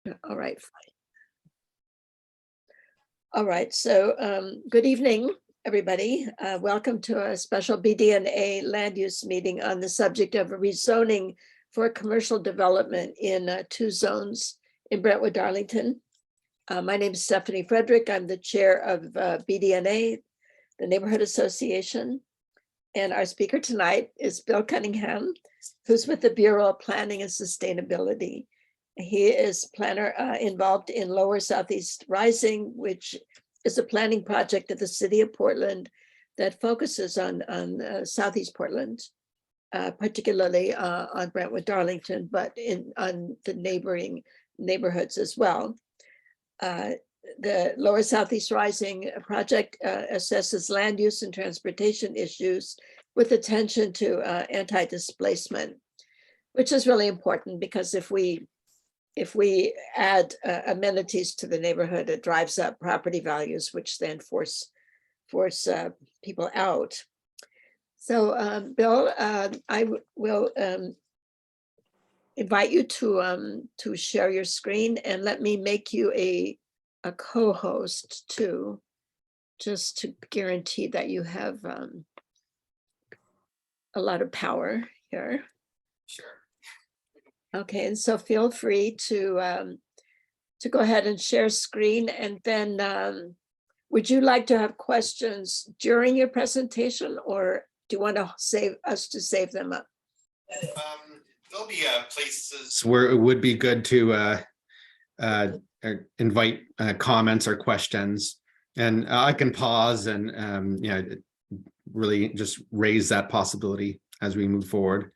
All right. All right. So good evening, everybody. Welcome to a special BDNA land use meeting on the subject of rezoning for commercial development in 2 zones in Brentwood, Darlington. My name is Stephanie Frederick. I'm the chair of BDNA, the Neighborhood Association. And our speaker tonight is Bill Cunningham, who's with the Bureau of Planning and Sustainability. He is planner involved in Lower Southeast Rising, which is a planning project of the city of Portland that focuses on Southeast Portland, particularly on Brentwood, Darlington, but on the neighboring neighborhoods as well. The Lower Southeast Rising project assesses land use and transportation issues with attention to anti-displacement, which is really important because if we add amenities to the neighborhood, it drives up property values, which then force people out. So, Bill, I will invite you to share your screen and let me make you a co-host too, just to guarantee that you have a lot of power here. Sure. Okay, and so feel free to go ahead and share screen, and then would you like to have questions during your presentation, or do you want to save them up? There'll be places where it would be good to invite comments or questions, and I can pause and really just raise that possibility as we move forward.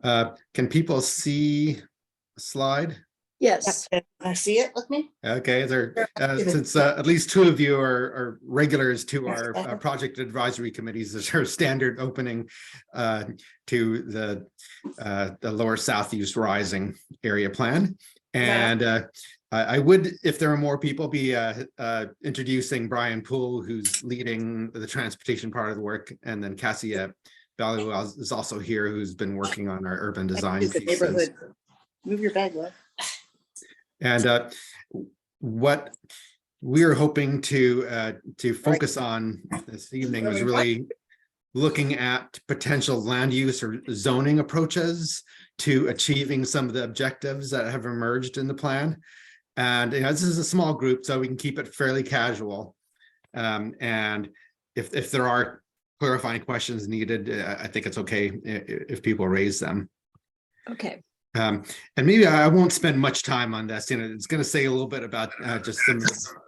Can people see a slide? Yes. I see it with me. Okay, there since at least 2 of you are regulars to our project advisory committees, this is our standard opening to the Lower Southeast Rising area plan. And I would, if there are more people, be introducing Brian Poole, who's leading the transportation part of the work, and then Cassia Value is also here, who's been working on our urban design pieces. Move your bag, love. And what we're hoping to focus on this evening was really looking at potential land use or zoning approaches to achieving some of the objectives that have emerged in the plan. And this is a small group, so we can keep it fairly casual. And if there are clarifying questions needed, I think it's okay if people raise them. Okay. And maybe I won't spend much time on this. It's going to say a little bit about just some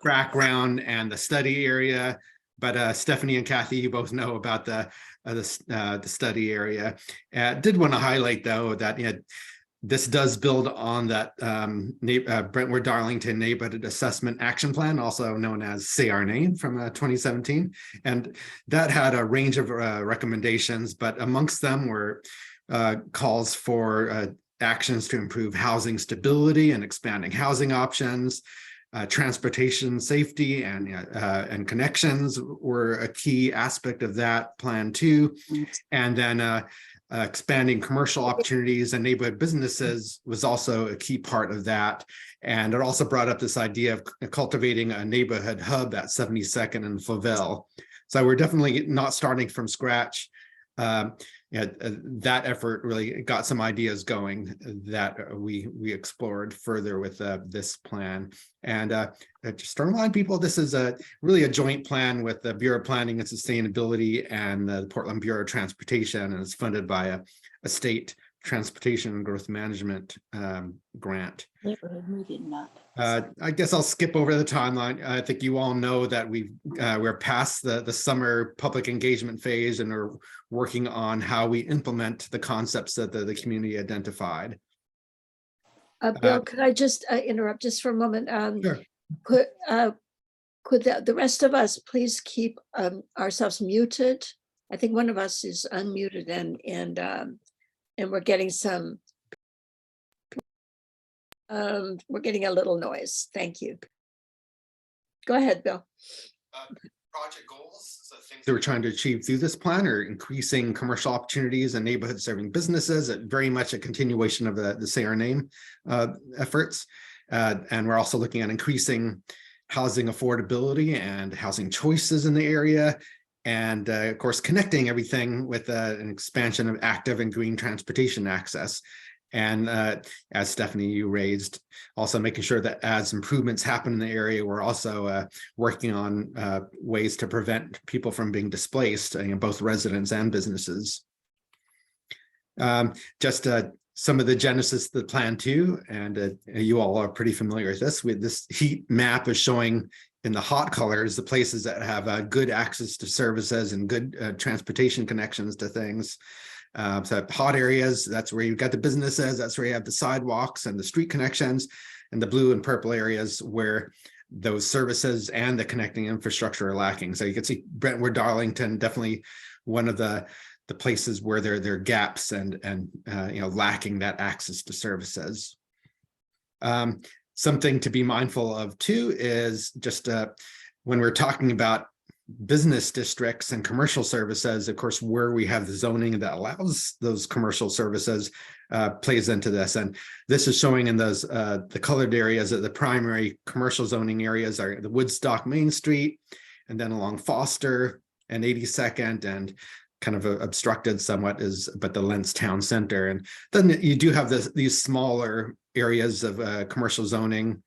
background and the study area. But Stephanie and Kathy, you both know about the study area. Did want to highlight though that this does build on that Brentwood Darlington Neighborhood Assessment Action Plan, also known as CRNA from 2017. And that had a range of recommendations, but amongst them were calls for actions to improve housing stability and expanding housing options. Transportation safety and connections were a key aspect of that plan too. And then expanding commercial opportunities and neighborhood businesses was also a key part of that. And it also brought up this idea of cultivating a neighborhood hub at 72nd and Flavel. So we're definitely not starting from scratch. That effort really got some ideas going that we explored further with this plan. And just to remind people, this is really a joint plan with the Bureau of Planning and Sustainability and the Portland Bureau of Transportation, and it's funded by a state transportation and growth management grant. I guess I'll skip over the timeline. I think you all know that we're past the summer public engagement phase, and we're working on how we implement the concepts that the community identified. Bill, could I just interrupt just for a moment? Sure. Could the rest of us please keep ourselves muted? I think one of us is unmuted, and we're getting some. We're getting a little noise. Thank you. Go ahead, Bill. Project goals, so things that we're trying to achieve through this plan are increasing commercial opportunities and neighborhood serving businesses, very much a continuation of the Say Our Name efforts. And we're also looking at increasing housing affordability and housing choices in the area. And of course, connecting everything with an expansion of active and green transportation access. And as Stephanie, you raised, also making sure that as improvements happen in the area, we're also working on ways to prevent people from being displaced, both residents and businesses. Just some of the genesis of the plan too, and you all are pretty familiar with this. With this heat map is showing in the hot colors the places that have good access to services and good transportation connections to things. So hot areas, that's where you've got the businesses, that's where you have the sidewalks and the street connections, and the blue and purple areas where those services and the connecting infrastructure are lacking. So you can see Brentwood, Darlington, definitely one of the places where there are gaps and lacking that access to services. Something to be mindful of too is just when we're talking about business districts and commercial services, of course, where we have the zoning that allows those commercial services plays into this. And this is showing in those the colored areas that the primary commercial zoning areas are the Woodstock Main Street, and then along Foster and 82nd, and kind of obstructed somewhat but the Lentz Town Center. And then you do have these smaller areas of commercial zoning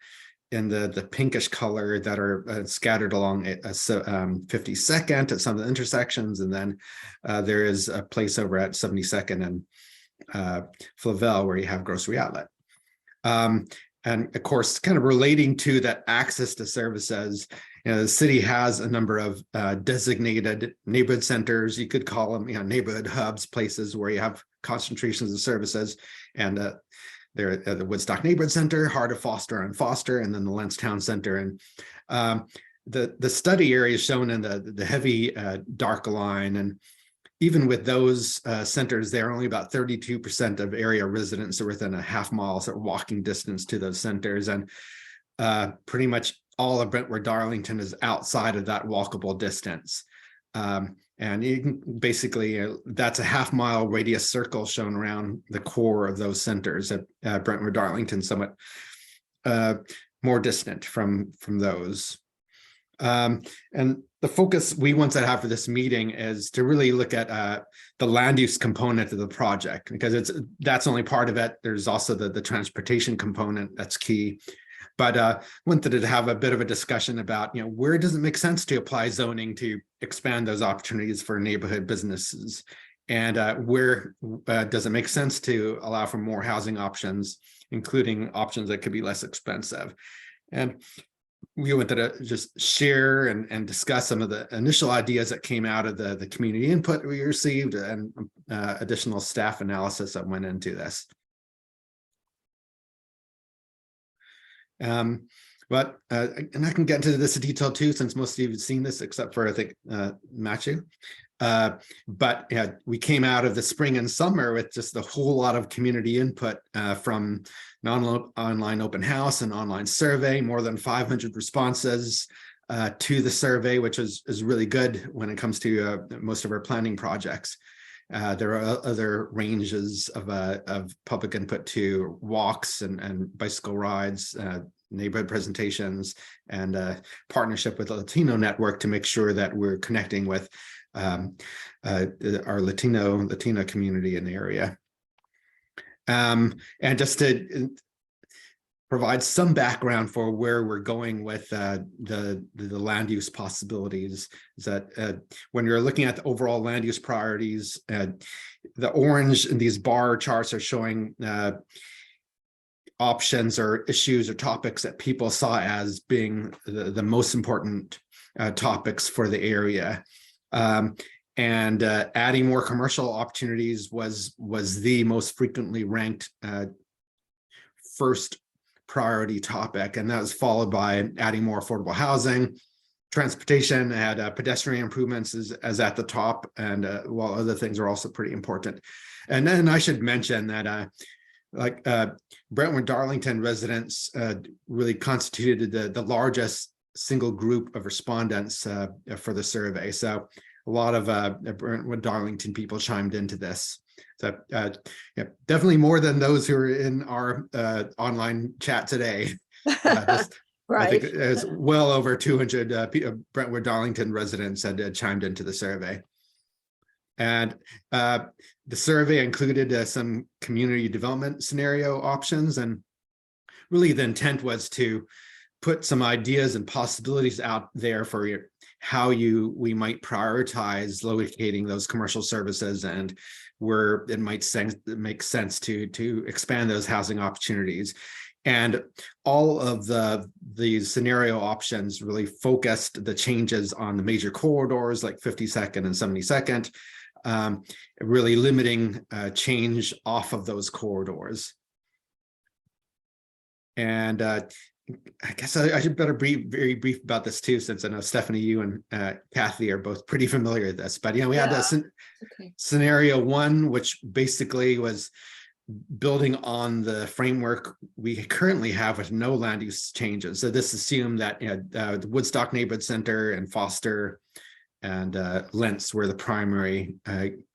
in the pinkish color that are scattered along 52nd at some of the intersections. And then there is a place over at 72nd and Flavel where you have Grocery Outlet. And of course, kind of relating to that access to services, the city has a number of designated neighborhood centers. You could call them, neighborhood hubs, places where you have concentrations of services. And they're at the Woodstock Neighborhood Center, Heart of Foster and Foster, and then the Lentz Town Center. And the study area is shown in the heavy dark line. And even with those centers, they're only about 32% of area residents are within a half-mile sort of walking distance to those centers. And pretty much all of Brentwood Darlington is outside of that walkable distance. And you can basically, that's a half-mile radius circle shown around the core of those centers at Brentwood Darlington, somewhat more distant from those. And the focus we want to have for this meeting is to really look at the land use component of the project, because that's only part of it. There's also the transportation component that's key. But wanted to have a bit of a discussion about, where does it make sense to apply zoning to expand those opportunities for neighborhood businesses, and where does it make sense to allow for more housing options, including options that could be less expensive. And we wanted to just share and discuss some of the initial ideas that came out of the community input we received and additional staff analysis that went into this. But and I can get into this in detail too, since most of you have seen this, except for I think Matthew. But yeah, we came out of the spring and summer with just a whole lot of community input from an online open house and online survey, more than 500 responses to the survey, which is really good when it comes to most of our planning projects. There are other ranges of public input to walks and bicycle rides, neighborhood presentations, and partnership with the Latino network to make sure that we're connecting with our Latino community in the area. And just to provide some background for where we're going with the land use possibilities, is that when you're looking at the overall land use priorities, the orange in these bar charts are showing options or issues or topics that people saw as being the most important topics for the area. And adding more commercial opportunities was the most frequently ranked first priority topic, and that was followed by adding more affordable housing. Transportation had pedestrian improvements as at the top, and while other things are also pretty important. And then I should mention that Brentwood Darlington residents really constituted the largest single group of respondents for the survey. So a lot of Brentwood Darlington people chimed into this. So yeah, definitely more than those who are in our online chat today. Just, I think Right. it's well over 200 Brentwood Darlington residents had chimed into the survey. And the survey included some community development scenario options. And really the intent was to put some ideas and possibilities out there for how we might prioritize locating those commercial services and where it might make sense to expand those housing opportunities. And all of the scenario options really focused the changes on the major corridors like 52nd and 72nd, really limiting change off of those corridors. And I guess I should better be very brief about this too, since I know Stephanie, you and Kathy are both pretty familiar with this. But we had scenario one, which basically was building on the framework we currently have with no land use changes. So this assumed that the Woodstock Neighborhood Center and Foster and Lentz were the primary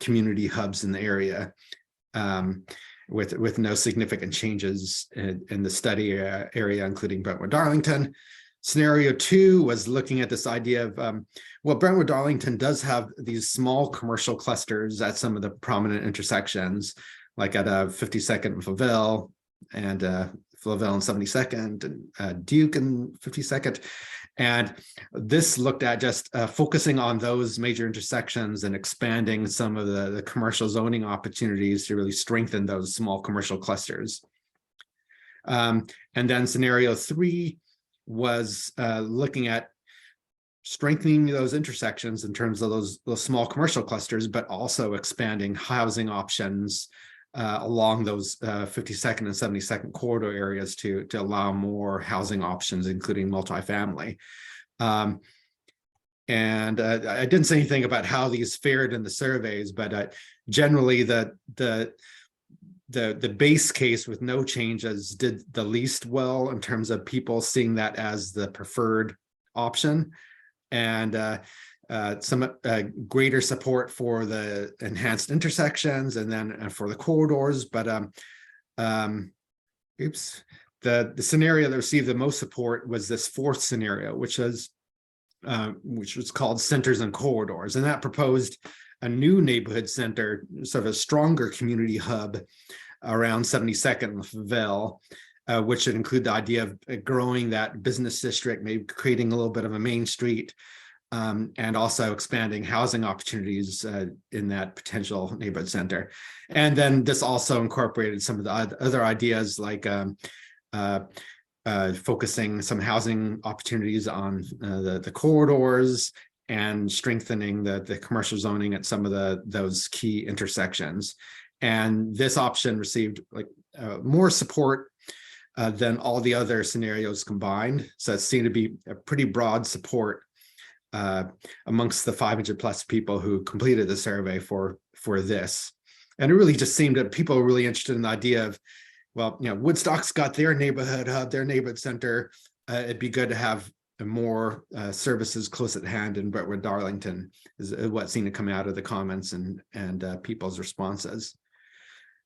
community hubs in the area, with no significant changes in the study area, including Brentwood Darlington. Scenario two was looking at this idea of, well, Brentwood Darlington does have these small commercial clusters at some of the prominent intersections, like at 52nd and Flavel, and Flavel and 72nd, and Duke and 52nd. And this looked at just focusing on those major intersections and expanding some of the commercial zoning opportunities to really strengthen those small commercial clusters. And then scenario three was looking at strengthening those intersections in terms of those small commercial clusters, but also expanding housing options along those 52nd and 72nd corridor areas to allow more housing options, including multifamily. And I didn't say anything about how these fared in the surveys, but generally the base case with no changes did the least well in terms of people seeing that as the preferred option, and some greater support for the enhanced intersections and then for the corridors. But the scenario that received the most support was this fourth scenario, which was called Centers and Corridors, and that proposed a new neighborhood center, sort of a stronger community hub around 72nd and Flavel, which would include the idea of growing that business district, maybe creating a little bit of a main street, and also expanding housing opportunities in that potential neighborhood center. And then this also incorporated some of the other ideas, like focusing some housing opportunities on the corridors and strengthening the commercial zoning at some of those key intersections. And this option received more support than all the other scenarios combined. So it seemed to be a pretty broad support amongst the 500 plus people who completed the survey for this. And it really just seemed that people were really interested in the idea of, well, Woodstock's got their neighborhood hub, their neighborhood center. It'd be good to have more services close at hand in Brentwood Darlington, is what seemed to come out of the comments and people's responses.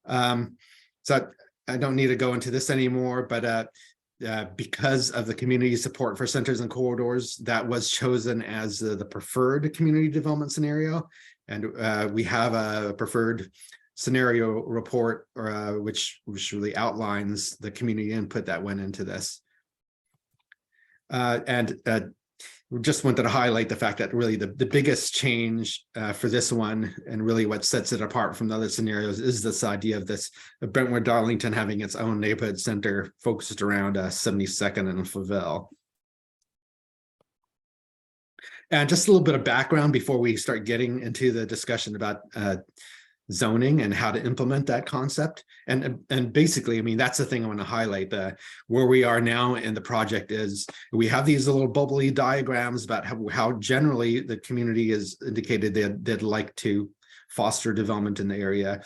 So I don't need to go into this anymore, but because of the community support for centers and corridors, that was chosen as the preferred community development scenario. And we have a preferred scenario report, which really outlines the community input that went into this. And we just wanted to highlight the fact that really the biggest change for this one, and really what sets it apart from the other scenarios, is this idea of Brentwood Darlington having its own neighborhood center focused around 72nd and Flavel. And just a little bit of background before we start getting into the discussion about zoning and how to implement that concept. And basically, I mean, that's the thing I want to highlight. Where we are now in the project is we have these little bubbly diagrams about how generally the community has indicated they'd like to foster development in the area.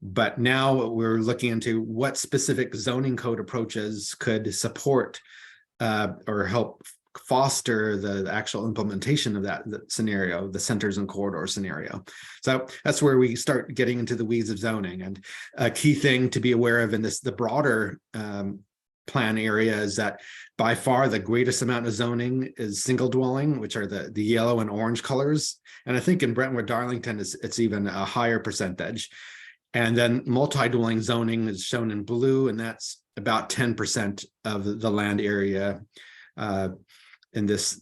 But now we're looking into what specific zoning code approaches could support or help foster the actual implementation of that scenario, the centers and corridor scenario. So that's where we start getting into the weeds of zoning. And a key thing to be aware of in the broader plan area is that by far the greatest amount of zoning is single dwelling, which are the yellow and orange colors. And I think in Brentwood Darlington, it's even a higher percentage. And then multi-dwelling zoning is shown in blue, and that's about 10% of the land area in this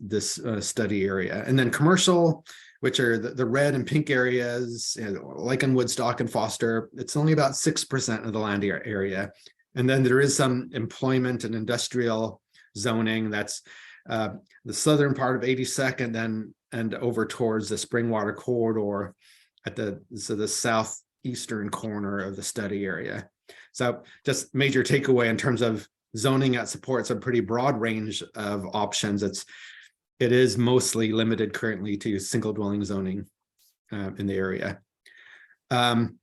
study area. And then commercial, which are the red and pink areas, like in Woodstock and Foster, it's only about 6% of the land area. And then there is some employment and industrial zoning. That's the southern part of 82nd and over towards the Springwater corridor at the southeastern corner of the study area. So just major takeaway in terms of zoning that supports a pretty broad range of options. It is mostly limited currently to single dwelling zoning in the area. And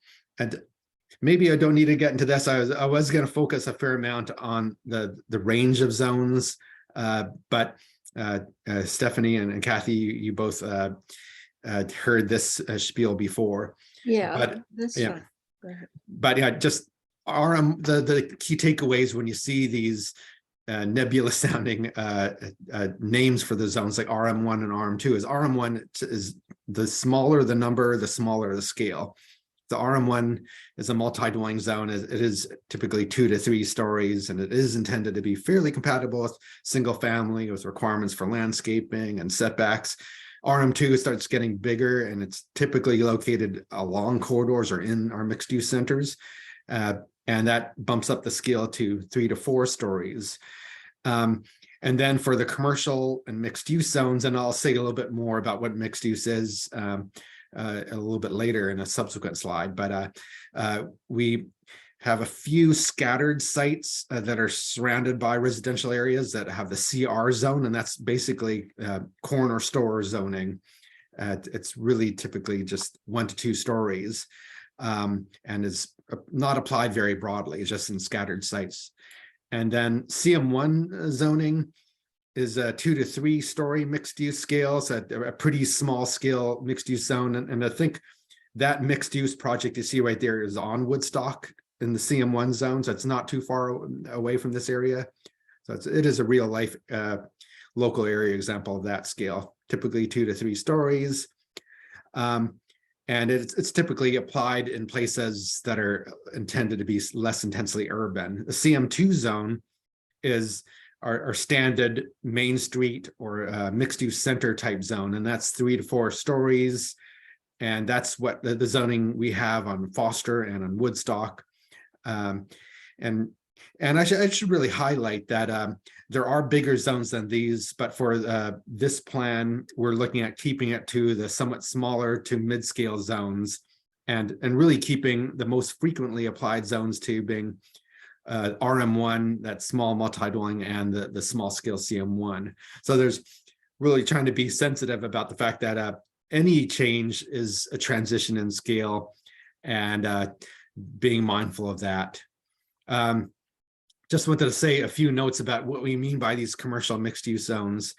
maybe I don't need to get into this. I was going to focus a fair amount on the range of zones, but Stephanie and Kathy, you both heard this spiel before. Yeah, but that's fine. Go ahead. But yeah, just the key takeaways when you see these nebulous sounding names for the zones like RM1 and RM2 is RM1 is the smaller the number, the smaller the scale. The RM1 is a multi-dwelling zone. It is typically 2 to 3 stories, and it is intended to be fairly compatible with single family with requirements for landscaping and setbacks. RM2 starts getting bigger, and it's typically located along corridors or in our mixed use centers. And that bumps up the scale to 3 to 4 stories. And then for the commercial and mixed use zones, and I'll say a little bit more about what mixed use is a little bit later in a subsequent slide, but we have a few scattered sites that are surrounded by residential areas that have the CR zone, and that's basically corner store zoning. It's really typically just 1 to 2 stories and is not applied very broadly, it's just in scattered sites. And then CM1 zoning is a 2 to 3 story mixed use scale, so a pretty small scale mixed use zone. And I think that mixed use project you see right there is on Woodstock in the CM1 zone, so it's not too far away from this area. So it is a real life local area example of that scale, typically 2 to 3 stories. And it's typically applied in places that are intended to be less intensely urban. The CM2 zone is our standard Main Street or mixed use center type zone, and that's 3 to 4 stories. And that's what the zoning we have on Foster and on Woodstock. And I should really highlight that there are bigger zones than these, but for this plan, we're looking at keeping it to the somewhat smaller to mid-scale zones and really keeping the most frequently applied zones to being RM1, that small multi-dwelling, and the small scale CM1. So there's really trying to be sensitive about the fact that any change is a transition in scale and being mindful of that. Just wanted to say a few notes about what we mean by these commercial mixed use zones.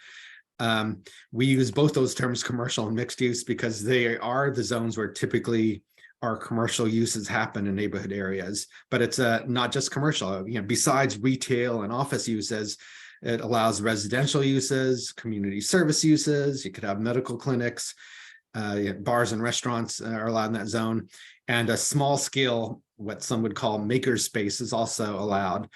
We use both those terms, commercial and mixed use, because they are the zones where typically our commercial uses happen in neighborhood areas, but it's not just commercial. Besides retail and office uses, it allows residential uses, community service uses. You could have medical clinics, bars and restaurants are allowed in that zone, and a small scale, what some would call maker space, is also allowed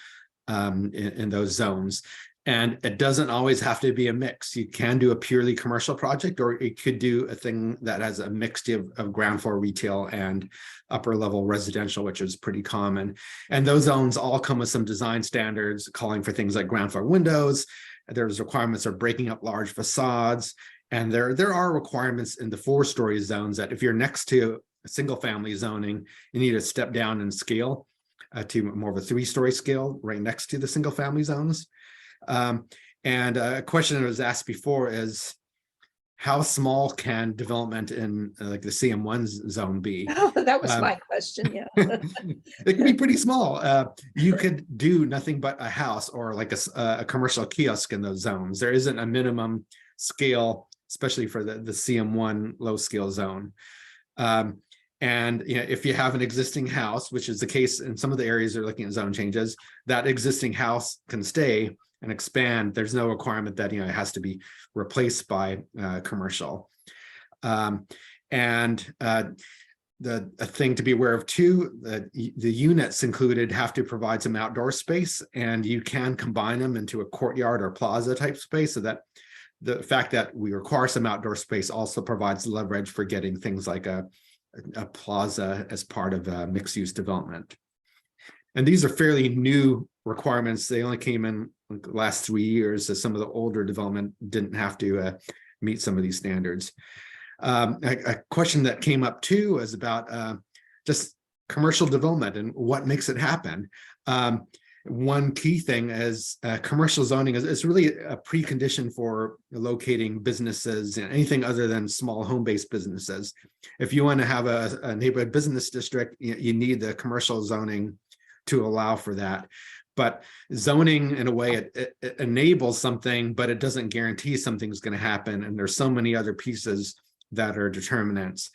in those zones. And it doesn't always have to be a mix. You can do a purely commercial project, or it could do a thing that has a mixture of ground floor retail and upper level residential, which is pretty common. And those zones all come with some design standards calling for things like ground floor windows. There's requirements of breaking up large facades. And there are requirements in the 4-story zones that if you're next to a single family zoning, you need to step down in scale to more of a 3-story scale right next to the single family zones. And a question that was asked before is, how small can development in like the CM1 zone be? Oh, that was my question, yeah. It can be pretty small. You could do nothing but a house or like a commercial kiosk in those zones. There isn't a minimum scale, especially for the CM1 low scale zone. And if you have an existing house, which is the case in some of the areas they're looking at zone changes, that existing house can stay and expand. There's no requirement that it has to be replaced by commercial. The thing to be aware of too, the units included have to provide some outdoor space, and you can combine them into a courtyard or plaza type space, so that the fact that we require some outdoor space also provides leverage for getting things like a plaza as part of a mixed use development. And these are fairly new requirements. They only came in the last 3 years, as some of the older development didn't have to meet some of these standards. A question that came up too is about just commercial development and what makes it happen. One key thing is commercial zoning is really a precondition for locating businesses and anything other than small home-based businesses. If you want to have a neighborhood business district, you need the commercial zoning to allow for that. But zoning, in a way, it enables something, but it doesn't guarantee something's going to happen. And there's so many other pieces that are determinants.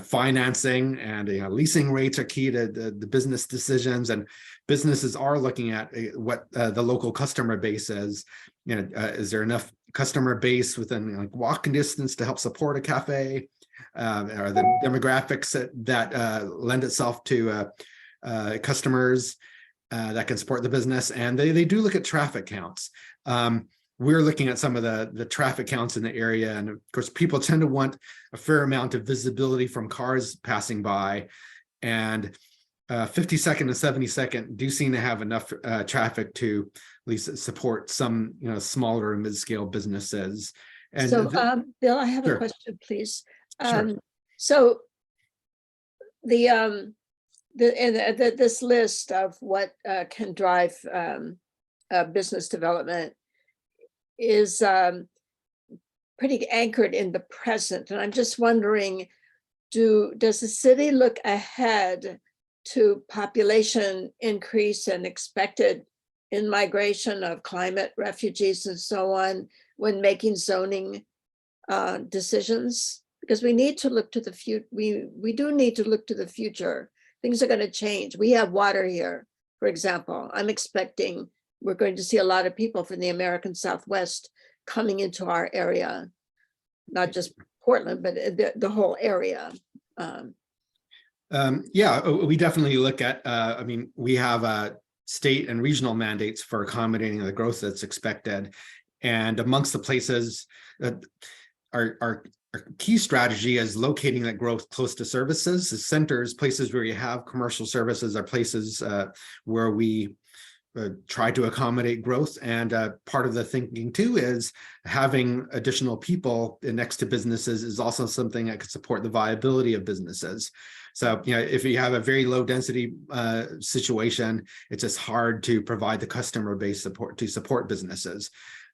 Financing and leasing rates are key to the business decisions, and businesses are looking at what the local customer base is. Is there enough customer base within walking distance to help support a cafe? Are the demographics that lend itself to customers that can support the business? And they do look at traffic counts. We're looking at some of the traffic counts in the area. And of course, people tend to want a fair amount of visibility from cars passing by. And 50-second and 70-second do seem to have enough traffic to at least support some smaller and mid-scale businesses. And so, Bill, I have Sure. a question, please. Sure. So this list of what can drive business development is pretty anchored in the present. And I'm just wondering, does the city look ahead to population increase and expected in-migration of climate refugees and so on when making zoning decisions? Because we need to look to the future. We do need to look to the future. Things are going to change. We have water here, for example. I'm expecting we're going to see a lot of people from the American Southwest coming into our area, not just Portland, but the whole area. Yeah, we definitely look at, we have state and regional mandates for accommodating the growth that's expected. And amongst the places that our key strategy is locating that growth close to services. The centers, places where you have commercial services, are places where we try to accommodate growth. And part of the thinking too is having additional people next to businesses is also something that could support the viability of businesses. So, if you have a very low density situation, it's just hard to provide the customer base support to support businesses.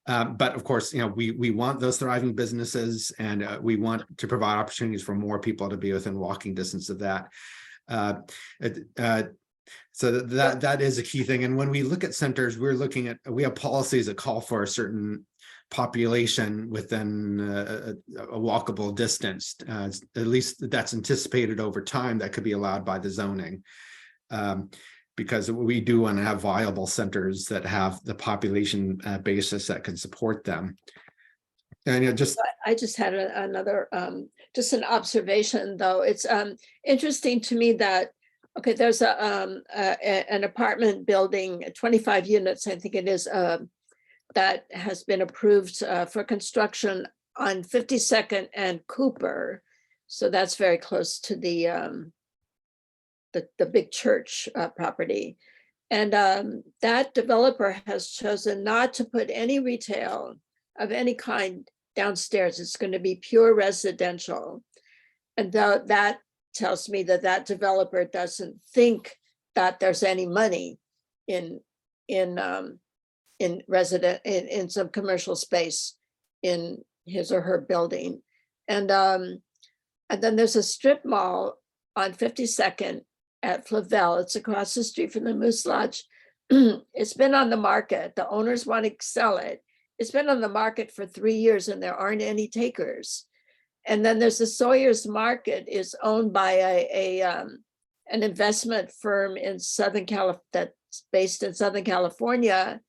But of course, we want those thriving businesses, and we want to provide opportunities for more people to be within walking distance of that. So that is a key thing. And when we look at centers, we have policies that call for a certain population within a walkable distance. At least that's anticipated over time that could be allowed by the zoning. Because we do want to have viable centers that have the population basis that can support them. And I just had another, just an observation though. It's interesting to me that, okay, there's an apartment building, 25 units, I think it is, that has been approved for construction on 52nd and Cooper. So that's very close to the big church property. And that developer has chosen not to put any retail of any kind downstairs. It's going to be pure residential. And that tells me that developer doesn't think that there's any money in some commercial space in his or her building. And then there's a strip mall on 52nd at Flavel. It's across the street from the Moose Lodge. It's been on the market. The owners want to sell it. It's been on the market for 3 years and there aren't any takers. And then there's the Sawyer's Market is owned by an investment firm in Southern California that's based in Southern California.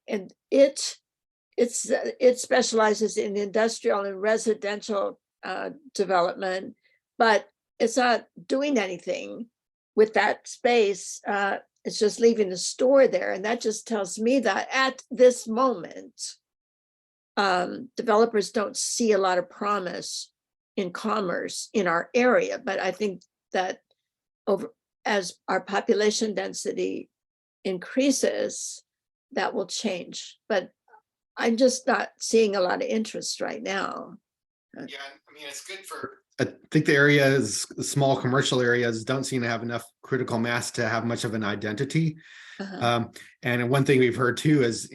And it specializes in industrial and residential development, but it's not doing anything with that space. It's just leaving the store there. And that just tells me that at this moment, developers don't see a lot of promise in commerce in our area. But I think that as our population density increases, that will change. But I'm just not seeing a lot of interest right now. Yeah, I mean, it's good for, I think the areas, small commercial areas don't seem to have enough critical mass to have much of an identity. And one thing we've heard too is,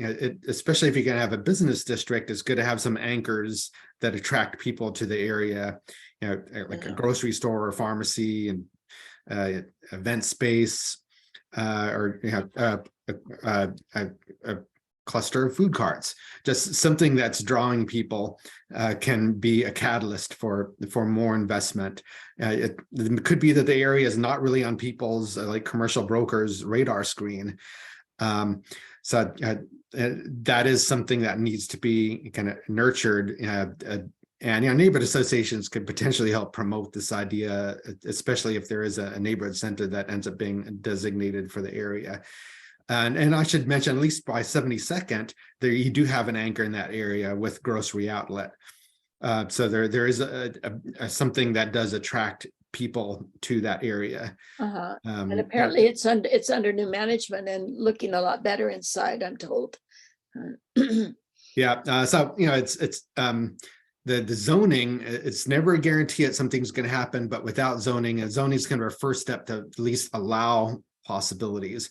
especially if you're going to have a business district, it's good to have some anchors that attract people to the area, like a grocery store or pharmacy and event space, or a cluster of food carts. Just something that's drawing people can be a catalyst for more investment. It could be that the area is not really on people's like commercial brokers' radar screen. So that is something that needs to be kind of nurtured. And neighborhood associations could potentially help promote this idea, especially if there is a neighborhood center that ends up being designated for the area. And I should mention, at least by 72nd, there you do have an anchor in that area with grocery outlet. So there is something that does attract people to that area. And apparently it's under new management and looking a lot better inside, I'm told. Yeah. So it's the zoning. It's never a guarantee that something's going to happen, but without zoning, zoning is kind of a first step to at least allow possibilities.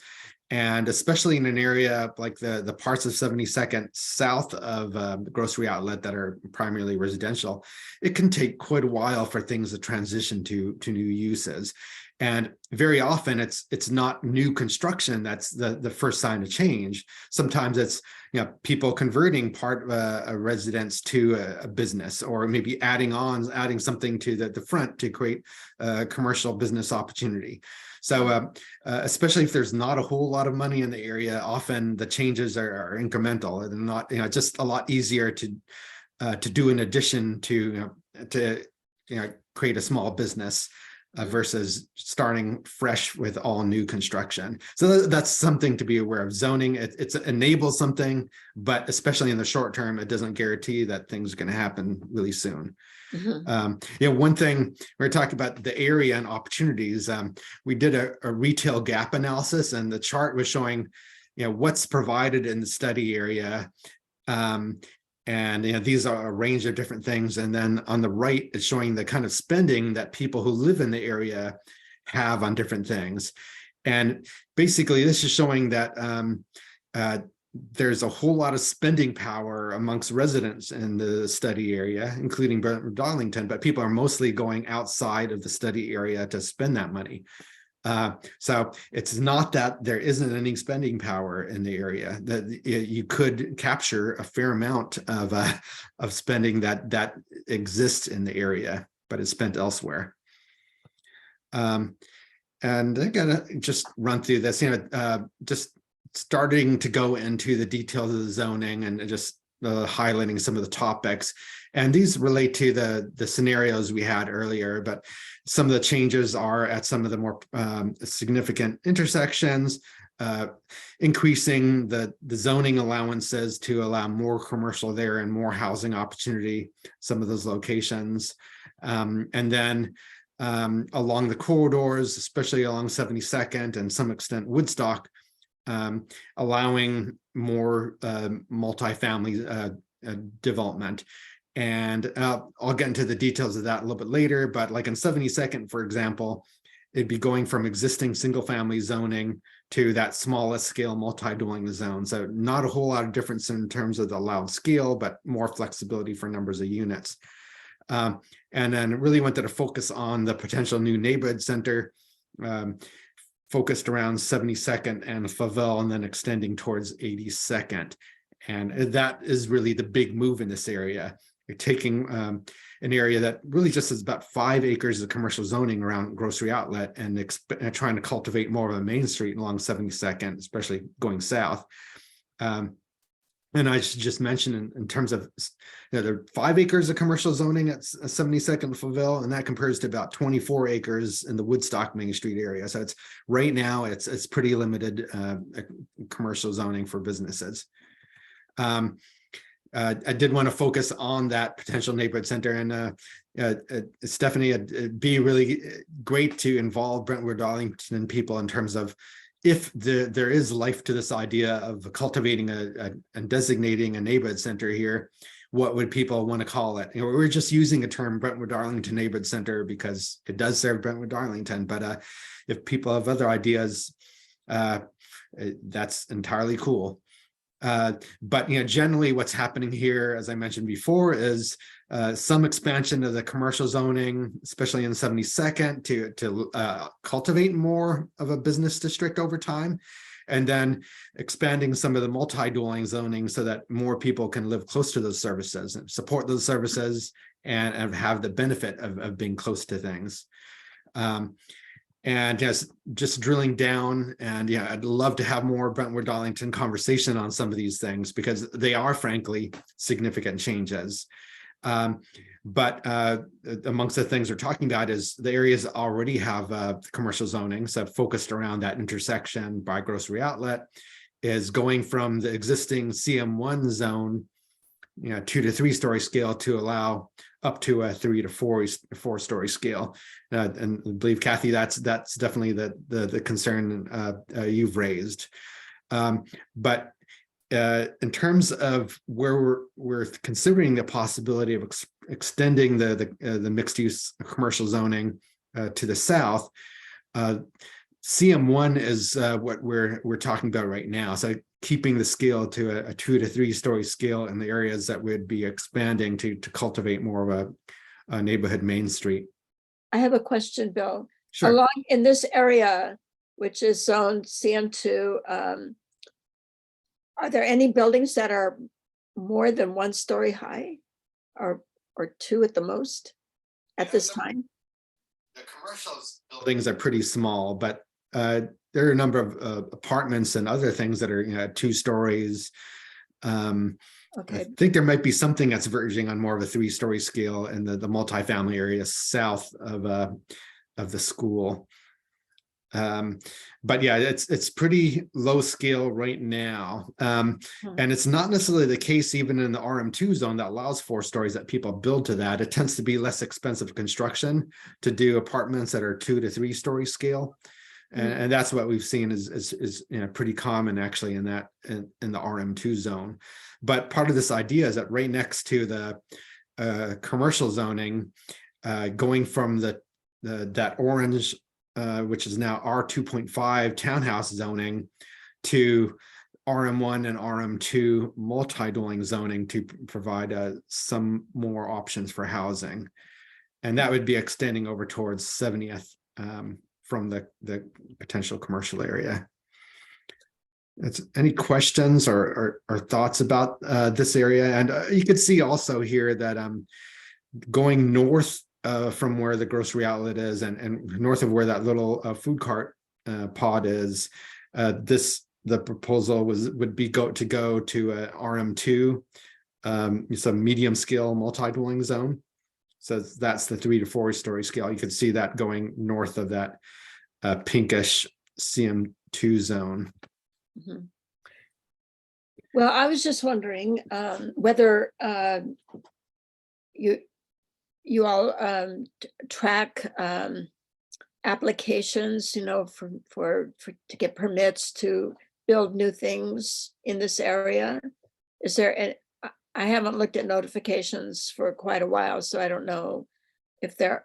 And especially in an area like the parts of 72nd south of the grocery outlet that are primarily residential, it can take quite a while for things to transition to new uses. And very often it's not new construction that's the first sign of change. Sometimes it's people converting part of a residence to a business, or maybe adding something to the front to create a commercial business opportunity. So especially if there's not a whole lot of money in the area, often the changes are incremental and not just a lot easier to do in addition to create a small business versus starting fresh with all new construction. So that's something to be aware of. Zoning, it enables something, but especially in the short term, it doesn't guarantee that things are going to happen really soon. One thing we're talking about the area and opportunities. We did a retail gap analysis, and the chart was showing, what's provided in the study area. And these are a range of different things. And then on the right, it's showing the kind of spending that people who live in the area have on different things. And basically, this is showing that there's a whole lot of spending power amongst residents in the study area, including Darlington, but people are mostly going outside of the study area to spend that money. So it's not that there isn't any spending power in the area, that you could capture a fair amount of spending that exists in the area, but it's spent elsewhere. And I gotta just run through this, just starting to go into the details of the zoning and just highlighting some of the topics. And these relate to the scenarios we had earlier, but some of the changes are at some of the more significant intersections, increasing the zoning allowances to allow more commercial there and more housing opportunity, some of those locations. And then along the corridors, especially along 72nd and some extent Woodstock, allowing more multifamily development. And I'll get into the details of that a little bit later, but like in 72nd, for example, it'd be going from existing single family zoning to that smallest scale multi-dwelling zone. So not a whole lot of difference in terms of the allowed scale, but more flexibility for numbers of units. And then really wanted to focus on the potential new neighborhood center, focused around 72nd and Favell, and then extending towards 82nd. And that is really the big move in this area. you're taking an area that really just is about 5 acres of commercial zoning around grocery outlet and trying to cultivate more of a main street along 72nd, especially going south. And I should just mention in terms of, there are 5 acres of commercial zoning at 72nd Flaville, and that compares to about 24 acres in the Woodstock Main Street area. So it's right now it's pretty limited commercial zoning for businesses. I did want to focus on that potential neighborhood center, and Stephanie, it'd be really great to involve Brentwood Darlington people in terms of if there is life to this idea of cultivating and designating a neighborhood center here, what would people want to call it? We're just using a term Brentwood Darlington neighborhood center because it does serve Brentwood Darlington, but if people have other ideas, that's entirely cool. But generally what's happening here, as I mentioned before, is some expansion of the commercial zoning, especially in 72nd, to cultivate more of a business district over time, and then expanding some of the multi-dwelling zoning so that more people can live close to those services and support those services and have the benefit of being close to things. And just drilling down, and I'd love to have more Brentwood Darlington conversation on some of these things because they are frankly significant changes. But amongst the things we're talking about is the areas already have commercial zoning, so focused around that intersection by grocery outlet, is going from the existing CM1 zone, 2 to 3 story scale to allow up to a 3 to 4 story scale. And I believe, Kathy, that's definitely the concern you've raised. But in terms of where we're considering the possibility of extending the mixed use commercial zoning to the south, CM1 is what we're talking about right now. So keeping the scale to a 2 to 3 story scale in the areas that would be expanding to cultivate more of a neighborhood main street. I have a question, Bill. Sure. Along in this area, which is zoned CM2, are there any buildings that are more than 1 story high, or 2 at the most at this time? The commercial buildings are pretty small, but there are a number of apartments and other things that are 2 stories. Okay. I think there might be something that's verging on more of a 3 story scale in the multifamily area south of the school. But yeah, it's pretty low scale right now. And it's not necessarily the case even in the RM2 zone that allows 4 stories that people build to that. It tends to be less expensive construction to do apartments that are 2 to 3 story scale. And that's what we've seen is pretty common actually in the RM2 zone. But part of this idea is that right next to the commercial zoning, going from that orange, which is now R2.5 townhouse zoning, to RM1 and RM2 multi-dwelling zoning to provide some more options for housing. And that would be extending over towards 70th from the potential commercial area. Any questions or thoughts about this area? And you could see also here that going north from where the grocery outlet is and north of where that little food cart pod is, the proposal would be go to RM2, some medium scale multi-dwelling zone. So that's the 3 to 4 story scale. You could see that going north of that pinkish CM2 zone. Mm-hmm. Well, I was just wondering whether you all track applications, to get permits to build new things in this area. Is there? I haven't looked at notifications for quite a while, so I don't know if there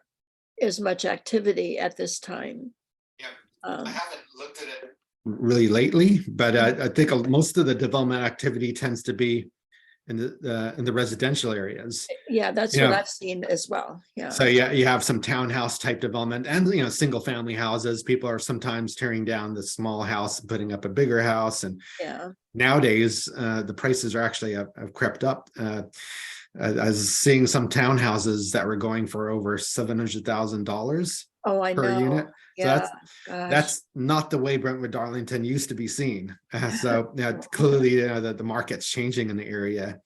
is much activity at this time. Yeah, I haven't looked at it really lately, but I think most of the development activity tends to be in the residential areas. Yeah, that's what I've seen as well. Yeah. So yeah, you have some townhouse type development and single family houses. People are sometimes tearing down the small house, putting up a bigger house, and nowadays the prices are actually have crept up. I was seeing some townhouses that were going for over $700,000 Oh, I per unit. know. So Yeah, gosh. that's not the way Brentwood Darlington used to be seen. So clearly, the market's changing in the area.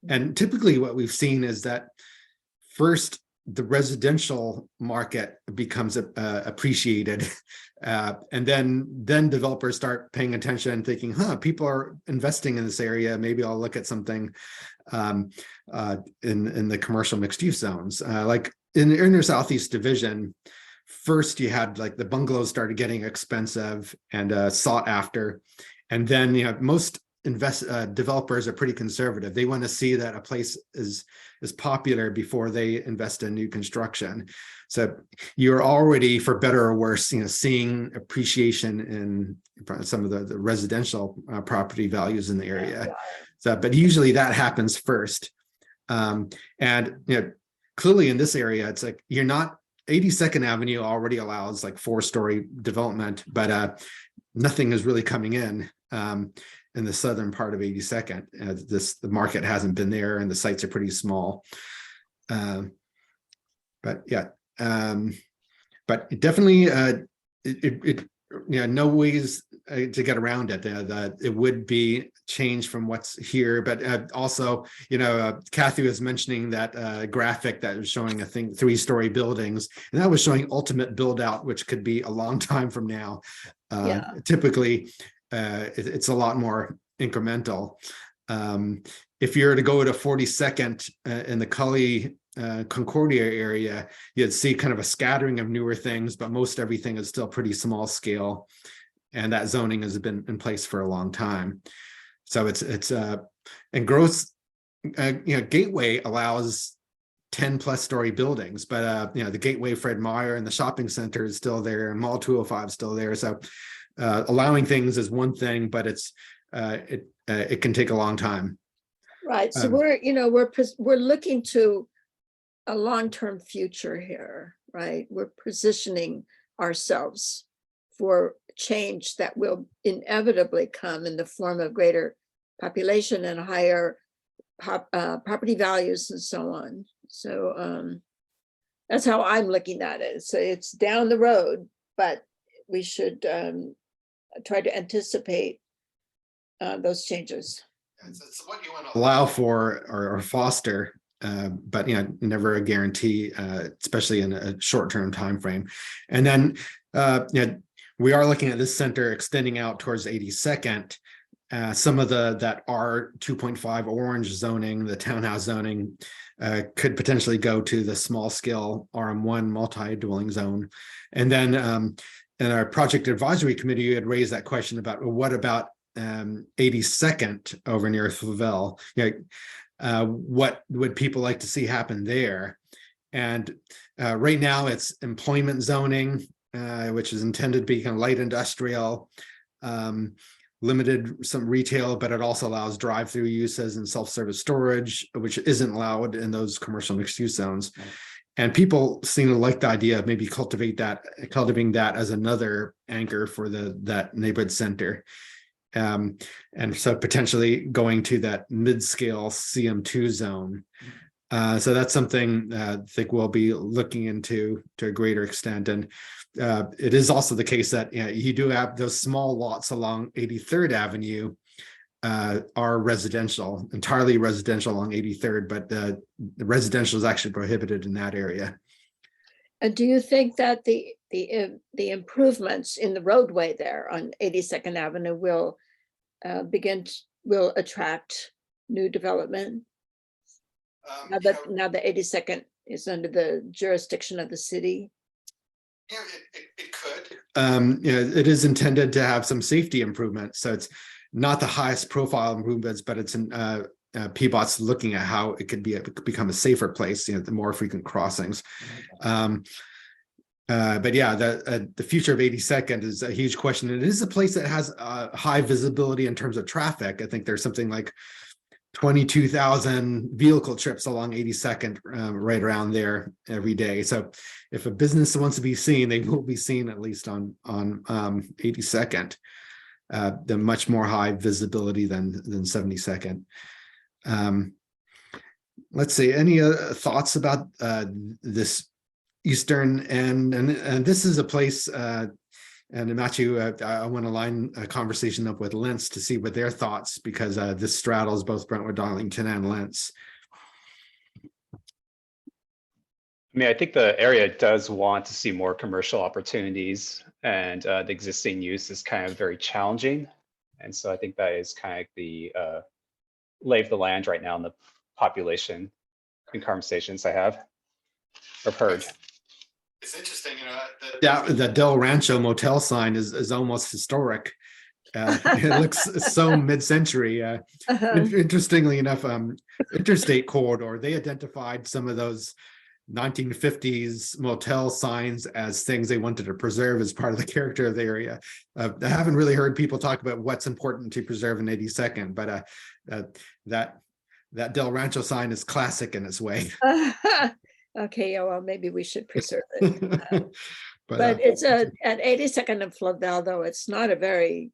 And typically what we've seen is that first, the residential market becomes appreciated. And then developers start paying attention and thinking, people are investing in this area. Maybe I'll look at something in the commercial mixed use zones. Like in the inner Southeast division, first you had like the bungalows started getting expensive and sought after. And then, most developers are pretty conservative. They want to see that a place is popular before they invest in new construction. So you're already, for better or worse, seeing appreciation in some of the residential property values in the area. So, but usually that happens first. And clearly in this area, it's like 82nd Avenue already allows like 4-story development, but nothing is really coming in the southern part of 82nd. The market hasn't been there, and the sites are pretty small. But yeah, but definitely, no ways to get around it. That it would be change from what's here, but also, Kathy was mentioning that graphic that was showing, I think, 3-story buildings, and that was showing ultimate build out, which could be a long time from now. Typically, it's a lot more incremental. If you're to go to 42nd in the Cully Concordia area, you'd see kind of a scattering of newer things, but most everything is still pretty small scale, and that zoning has been in place for a long time. So it's and growth, Gateway allows 10+ story buildings, but the Gateway Fred Meyer and the shopping center is still there, and Mall 205 is still there. So allowing things is one thing, but it can take a long time. Right. So we're looking to a long-term future here, right? We're positioning ourselves for change that will inevitably come in the form of greater population and higher property values and so on. So that's how I'm looking at it. So it's down the road, but we should try to anticipate those changes. It's what you want to allow for or foster, but never a guarantee, especially in a short-term time frame. And then we are looking at this center extending out towards 82nd. Some of that R 2.5 orange zoning, the townhouse zoning, could potentially go to the small scale RM1 multi-dwelling zone. And then in our project advisory committee, you had raised that question about, well, what about 82nd over near Flavel? What would people like to see happen there? And right now it's employment zoning, which is intended to be kind of light industrial, limited some retail, but it also allows drive-through uses and self-service storage, which isn't allowed in those commercial mixed-use zones. And people seem to like the idea of maybe cultivating that as another anchor for that neighborhood center. And so potentially going to that mid-scale CM2 zone. So that's something I think we'll be looking into to a greater extent. And it is also the case that you do have those small lots along 83rd Avenue are residential, entirely residential along 83rd, but the residential is actually prohibited in that area. And do you think that the improvements in the roadway there on 82nd Avenue will attract new development? Now that 82nd is under the jurisdiction of the city? Yeah, it could. It is intended to have some safety improvements. So it's not the highest profile improvements, but it's PBOT's looking at how it could become a safer place, the more frequent crossings. But yeah, the future of 82nd is a huge question. It is a place that has high visibility in terms of traffic. I think there's something like 22,000 vehicle trips along 82nd right around there every day. So if a business wants to be seen, they will be seen at least on 82nd. The much more high visibility than 72nd. let's see, any thoughts about this eastern end? And this is a place, and Matthew, I want to line a conversation up with Lentz to see what their thoughts, because this straddles both Brentwood, Darlington, and Lentz. I mean, I think the area does want to see more commercial opportunities, and the existing use is kind of very challenging. And so I think that is kind of the lay of the land right now in the population in conversations I've heard. It's interesting, the Del Rancho motel sign is almost historic. It looks so mid-century. Interestingly enough, interstate corridor, they identified some of those 1950s motel signs as things they wanted to preserve as part of the character of the area. I haven't really heard people talk about what's important to preserve in 82nd, but that Del Rancho sign is classic in its way. Okay, yeah, well, maybe we should preserve it. but It's at 82nd and Flavel, though it's not a very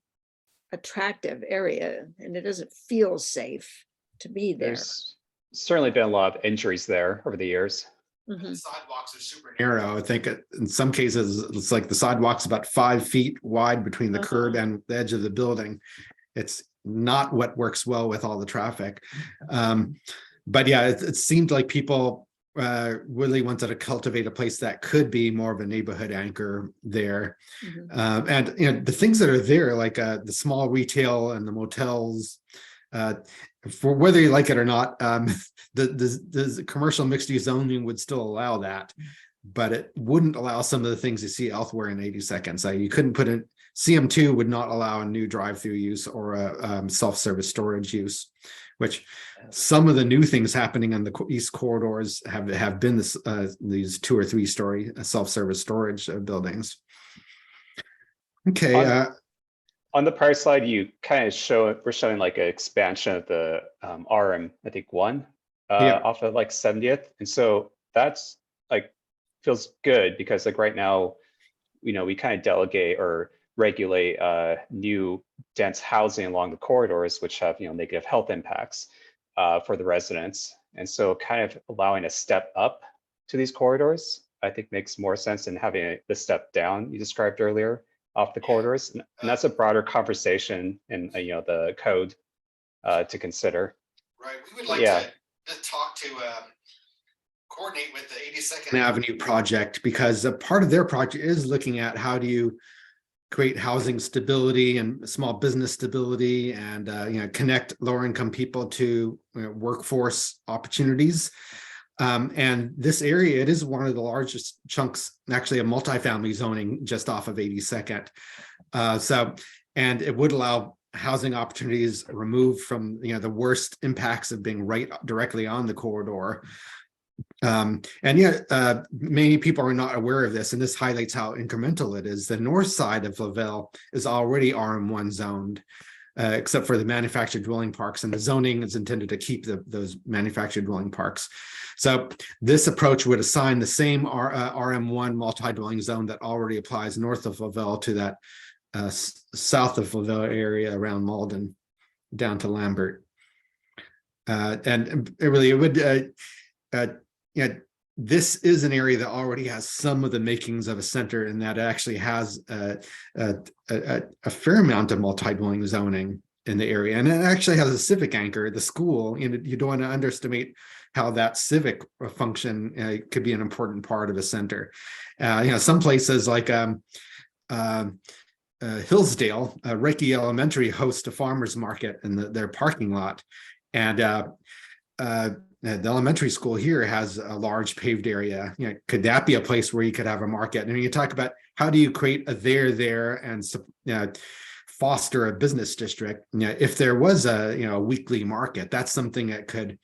attractive area, and it doesn't feel safe to be there. There's certainly been a lot of injuries there over the years. Mhm. the sidewalks are super narrow. I think in some cases it's like the sidewalk's about 5 feet wide between the curb and the edge of the building. It's not what works well with all the traffic. But yeah, it seemed like people really wanted to cultivate a place that could be more of a neighborhood anchor there. Mhm. And the things that are there, like the small retail and the motels, for whether you like it or not, the commercial mixed use zoning would still allow that, but it wouldn't allow some of the things you see elsewhere in 82nd. So you couldn't put in CM2 would not allow a new drive-through use or a self-service storage use, which some of the new things happening on the east corridors have been this, these 2 or 3 story self-service storage buildings. Okay. On the prior slide, you kind of we're showing like an expansion of the RM, I think 1 off of like 70th. And so that's like, feels good because like right now, we kind of delegate or regulate new dense housing along the corridors, which have, negative health impacts for the residents. And so kind of allowing a step up to these corridors, I think makes more sense than having the step down you described earlier off the corridors. And that's a broader conversation in the code to consider. Right, we would like to talk to coordinate with the 82nd Avenue project, because a part of their project is looking at how do you create housing stability and small business stability, and connect lower income people to workforce opportunities. And this area, it is one of the largest chunks, actually, of multifamily zoning just off of 82nd. And it would allow housing opportunities removed from the worst impacts of being right directly on the corridor. Many people are not aware of this, and this highlights how incremental it is. The north side of Flavel is already RM1 zoned, except for the manufactured dwelling parks, and the zoning is intended to keep those manufactured dwelling parks. So this approach would assign the same RM1 multi-dwelling zone that already applies north of Flavel to that south of Flavel area around Malden down to Lambert. And it would this is an area that already has some of the makings of a center, and that actually has a fair amount of multi-dwelling zoning in the area, and it actually has a civic anchor. The school, you don't want to underestimate how that civic function could be an important part of a center. Some places like Hillsdale, Reiki Elementary hosts a farmer's market in their parking lot, and the elementary school here has a large paved area. Could that be a place where you could have a market? And you talk about how do you create a there and foster a business district. If there was a weekly market, that's something that could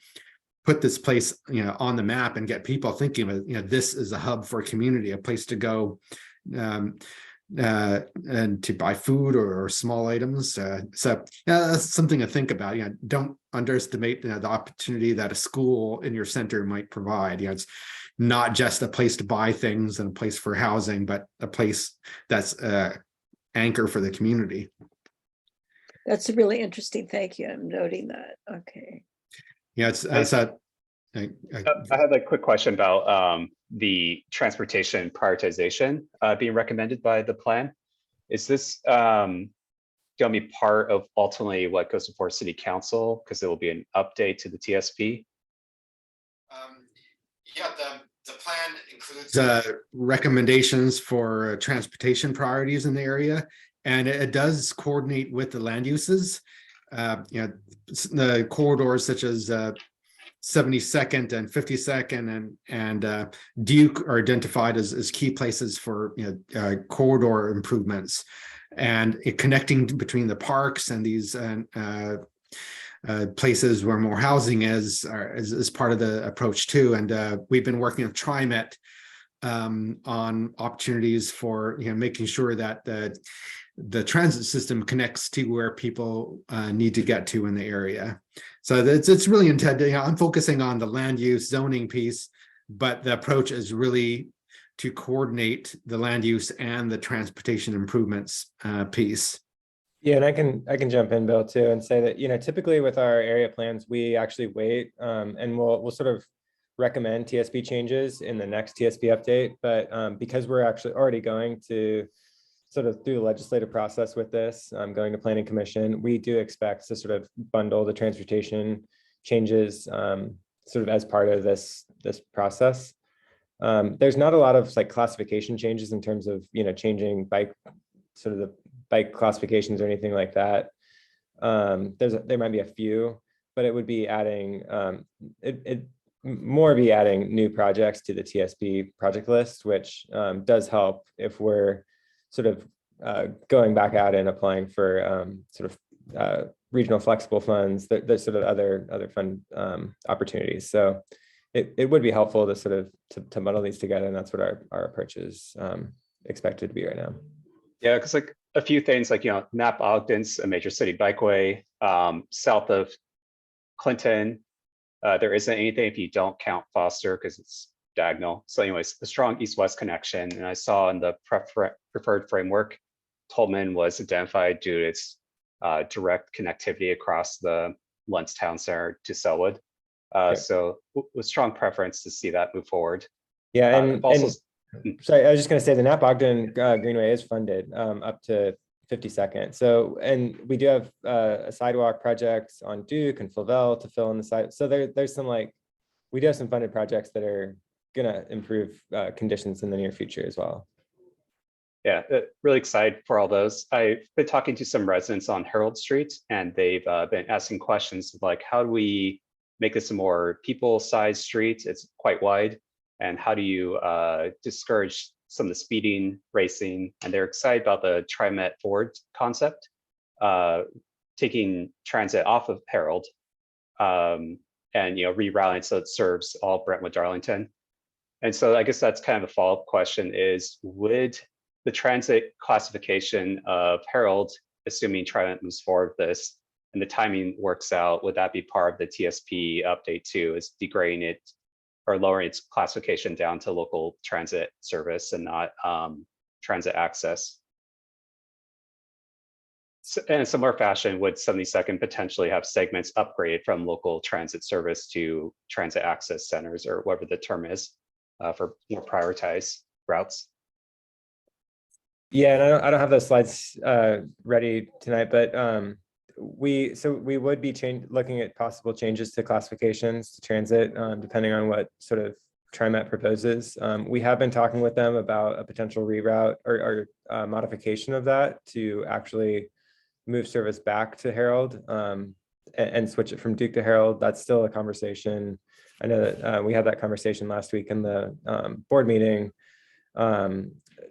put this place on the map and get people thinking of this is a hub for a community, a place to go and to buy food or small items. So that's something to think about. Don't underestimate the opportunity that a school in your center might provide. It's not just a place to buy things and a place for housing, but a place that's anchor for the community. That's really interesting. Thank you. I'm noting that. Okay. Yeah, it's I have a quick question about the transportation prioritization being recommended by the plan. Is this going to be part of ultimately what goes before City Council, because it will be an update to the TSP? Yeah, the plan includes recommendations for transportation priorities in the area, and it does coordinate with the land uses. The corridors such as 72nd and 52nd and Duke are identified as key places for corridor improvements, and connecting between the parks and these places where more housing is part of the approach too. And we've been working with TriMet on opportunities for making sure that the transit system connects to where people need to get to in the area. So it's really intended. I'm focusing on the land use zoning piece, but the approach is really to coordinate the land use and the transportation improvements piece. Yeah, and I can jump in, Bill, too, and say that typically with our area plans, we actually wait and we'll sort of recommend TSP changes in the next TSP update. But because we're actually already going to sort of through the legislative process with this, going to Planning Commission, we do expect to sort of bundle the transportation changes sort of as part of this process. There's not a lot of like classification changes in terms of changing bike sort of the bike classifications or anything like that. There might be a few, but it would be adding more be adding new projects to the TSP project list, which does help if we're sort of going back out and applying for sort of regional flexible funds. There's sort of other fund opportunities. So it would be helpful to sort of to muddle these together, and that's what our approach is expected to be right now. Yeah, because like a few things like Nap Ogden's a major city bikeway south of Clinton. There isn't anything if you don't count Foster because it's diagonal. So anyways, a strong east-west connection. And I saw in the preferred framework, Tolman was identified due to its direct connectivity across the Luntz Town Center to Selwood. So with strong preference to see that move forward. Yeah, and sorry, I was just going to say the Nap Ogden Greenway is funded up to 52nd. So, and we do have a sidewalk project on Duke and Flavel to fill in the side. So there's some we do have some funded projects that are going to improve conditions in the near future as well. Yeah, really excited for all those. I've been talking to some residents on Herald Street, and they've been asking questions like, how do we make this a more people-sized street? It's quite wide. And how do you discourage some of the speeding, racing? And they're excited about the TriMet Forward concept, taking transit off of Herald and rerouting so it serves all Brentwood, Darlington. And so I guess that's kind of a follow-up question is, would the transit classification of Herald, assuming TriMet moves forward with this and the timing works out, would that be part of the TSP update too, is degrading it or lowering its classification down to local transit service and not transit access? So, in a similar fashion, would 72nd potentially have segments upgraded from local transit service to transit access centers, or whatever the term is, for more prioritized routes? Yeah, and I don't have those slides ready tonight, but we would be looking at possible changes to classifications to transit, depending on what sort of TriMet proposes. We have been talking with them about a potential reroute or modification of that to actually move service back to Herald and switch it from Duke to Herald. That's still a conversation. I know that we had that conversation last week in the board meeting.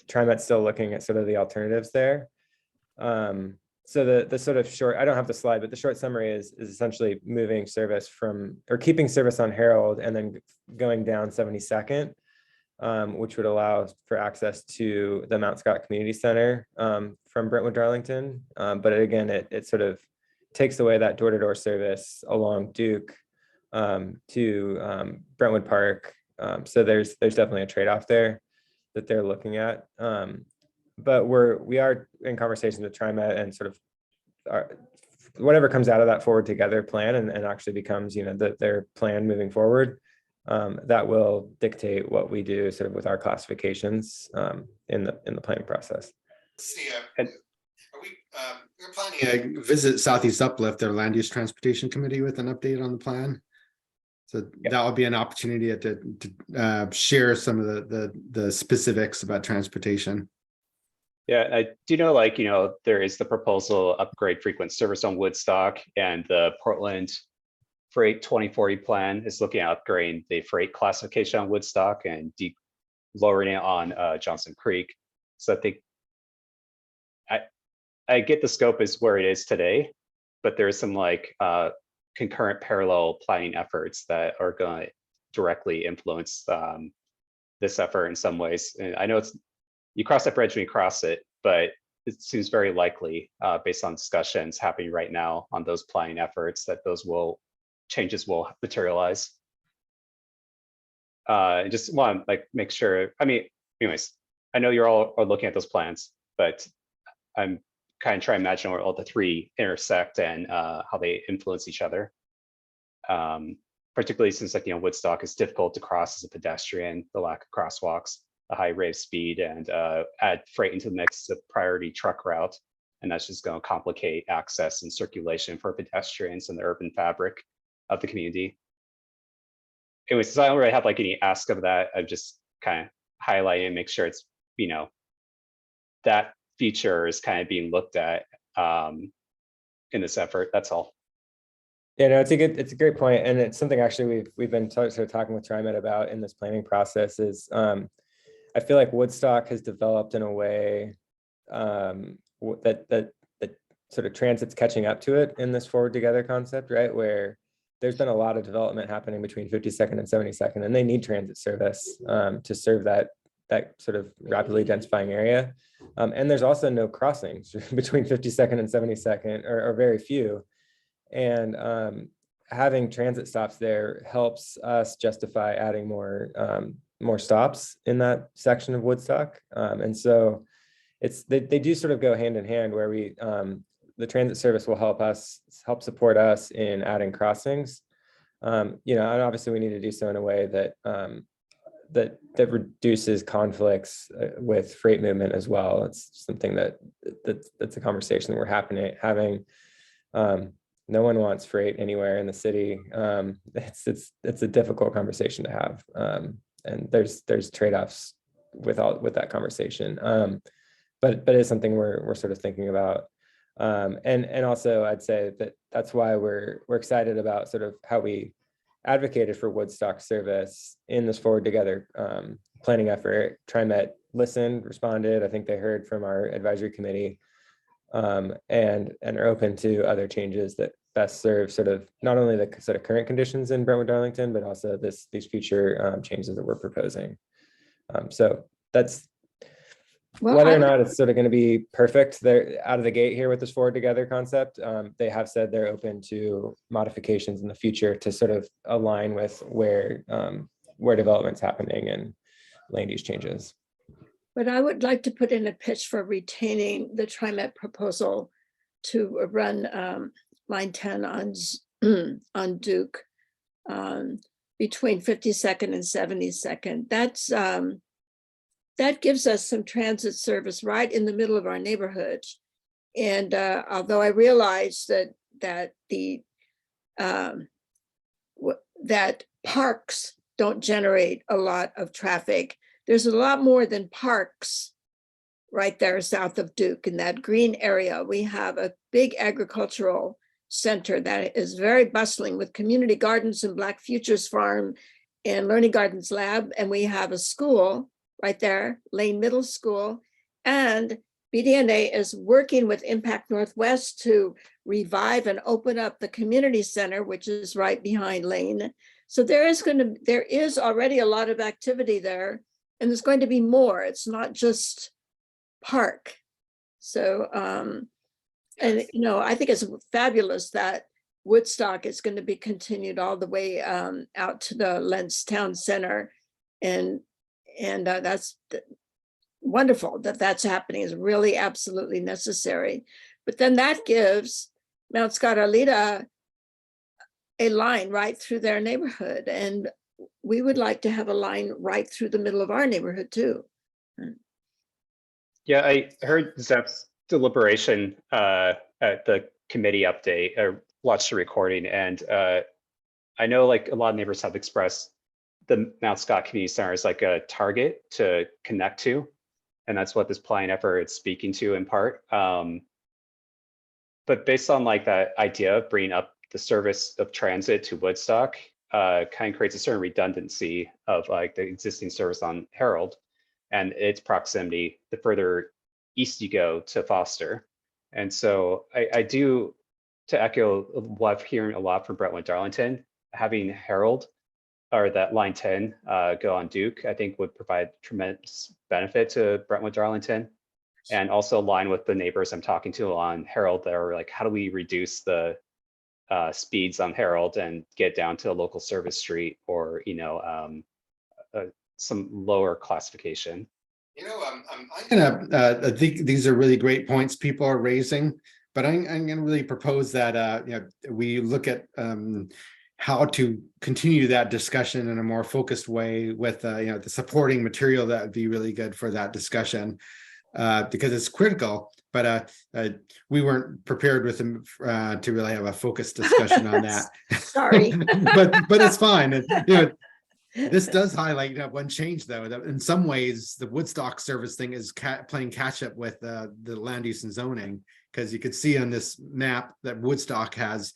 TriMet's still looking at sort of the alternatives there. So the sort of short, I don't have the slide, but the short summary is essentially moving service from, or keeping service on Herald and then going down 72nd, which would allow for access to the Mount Scott Community Center from Brentwood, Darlington. But again, it sort of takes away that door-to-door service along Duke to Brentwood Park. So there's definitely a trade-off there that they're looking at. But we are in conversations with TriMet and sort of whatever comes out of that Forward Together plan and actually becomes their plan moving forward. that will dictate what we do sort of with our classifications in the planning process. Are we, we're planning a visit Southeast Uplift, their land use transportation committee, with an update on the plan. So that would be an opportunity to share some of the specifics about transportation. Yeah, I do know, like, there is the proposal upgrade frequent service on Woodstock, and the Portland Freight 2040 plan is looking at upgrading the freight classification on Woodstock and lowering it on Johnson Creek. So I think I get the scope is where it is today, but there's some like concurrent parallel planning efforts that are going to directly influence this effort in some ways. And I know you cross that bridge when you cross it, but it seems very likely based on discussions happening right now on those planning efforts that those changes will materialize. Just want to make sure, I mean, anyways, I know you're all are looking at those plans, but I'm kind of trying to imagine where all the three intersect and how they influence each other. Particularly since Woodstock is difficult to cross as a pedestrian, the lack of crosswalks, a high rate of speed, and add freight into the mix, a priority truck route. And that's just going to complicate access and circulation for pedestrians in the urban fabric of the community. Anyways, since I don't really have any ask of that, I'm just kind of highlighting and make sure it's, that feature is kind of being looked at in this effort. That's all. Yeah, no, it's a great point, and it's something actually we've been sort of talking with TriMet about in this planning process. Is I feel like Woodstock has developed in a way that sort of transit's catching up to it in this forward together concept, right? Where there's been a lot of development happening between 52nd and 72nd, and they need transit service to serve that sort of rapidly densifying area. And there's also no crossings between 52nd and 72nd, or very few. And having transit stops there helps us justify adding more stops in that section of Woodstock. And so they do sort of go hand in hand, where the transit service will help support us in adding crossings. And obviously we need to do so in a way that that reduces conflicts with freight movement as well. It's something that's a conversation that we're having. No one wants freight anywhere in the city. It's a difficult conversation to have, and there's trade-offs with that conversation. But it's something we're sort of thinking about, and also I'd say that's why we're excited about sort of how we advocated for Woodstock service in this forward together planning effort. TriMet listened, responded. I think they heard from our advisory committee, and are open to other changes that best serve sort of not only the sort of current conditions in Brentwood Darlington, but also these future changes that we're proposing. So that's whether or not it's sort of going to be perfect. They're out of the gate here with this forward together concept. They have said they're open to modifications in the future to sort of align with where development's happening and land use changes. But I would like to put in a pitch for retaining the TriMet proposal to run line 10 on Duke between 52nd and 72nd. That gives us some transit service right in the middle of our neighborhood. And although I realize that parks don't generate a lot of traffic, there's a lot more than parks right there south of Duke. In that green area, we have a big agricultural center that is very bustling with community gardens and Black Futures Farm and Learning Gardens Lab. And we have a school right there, Lane Middle School. And BDNA is working with Impact Northwest to revive and open up the community center, which is right behind Lane. So there is already a lot of activity there, and there's going to be more. It's not just park. So, and I think it's fabulous that Woodstock is going to be continued all the way out to the Lentz Town Center, and that's wonderful that that's happening. Is really absolutely necessary. But then that gives Mount Scott-Arleta a line right through their neighborhood, and we would like to have a line right through the middle of our neighborhood too. Yeah, I heard Zep's deliberation at the committee update. I watched the recording, and I know like a lot of neighbors have expressed the Mount Scott Community Center as like a target to connect to, and that's what this plan effort is speaking to in part. But based on like that idea of bringing up the service of transit to Woodstock, kind of creates a certain redundancy of like the existing service on Herald and its proximity the further east you go to Foster. And so I do, to echo what I'm hearing a lot from Brentwood Darlington, having Herald or that line 10 go on Duke, I think would provide tremendous benefit to Brentwood Darlington. And also align with the neighbors I'm talking to on Herald that are like, how do we reduce the speeds on Herald and get down to a local service street or, you know, some lower classification. You know, I'm gonna, I think these are really great points people are raising, but I'm gonna really propose that, you know, we look at how to continue that discussion in a more focused way with, you know, the supporting material that would be really good for that discussion. Because it's critical, but we weren't prepared with them to really have a focused discussion on that. Sorry. but it's fine. And, you know, this does highlight one change though, that in some ways the Woodstock service thing is playing catch up with the land use and zoning, because you could see on this map that Woodstock has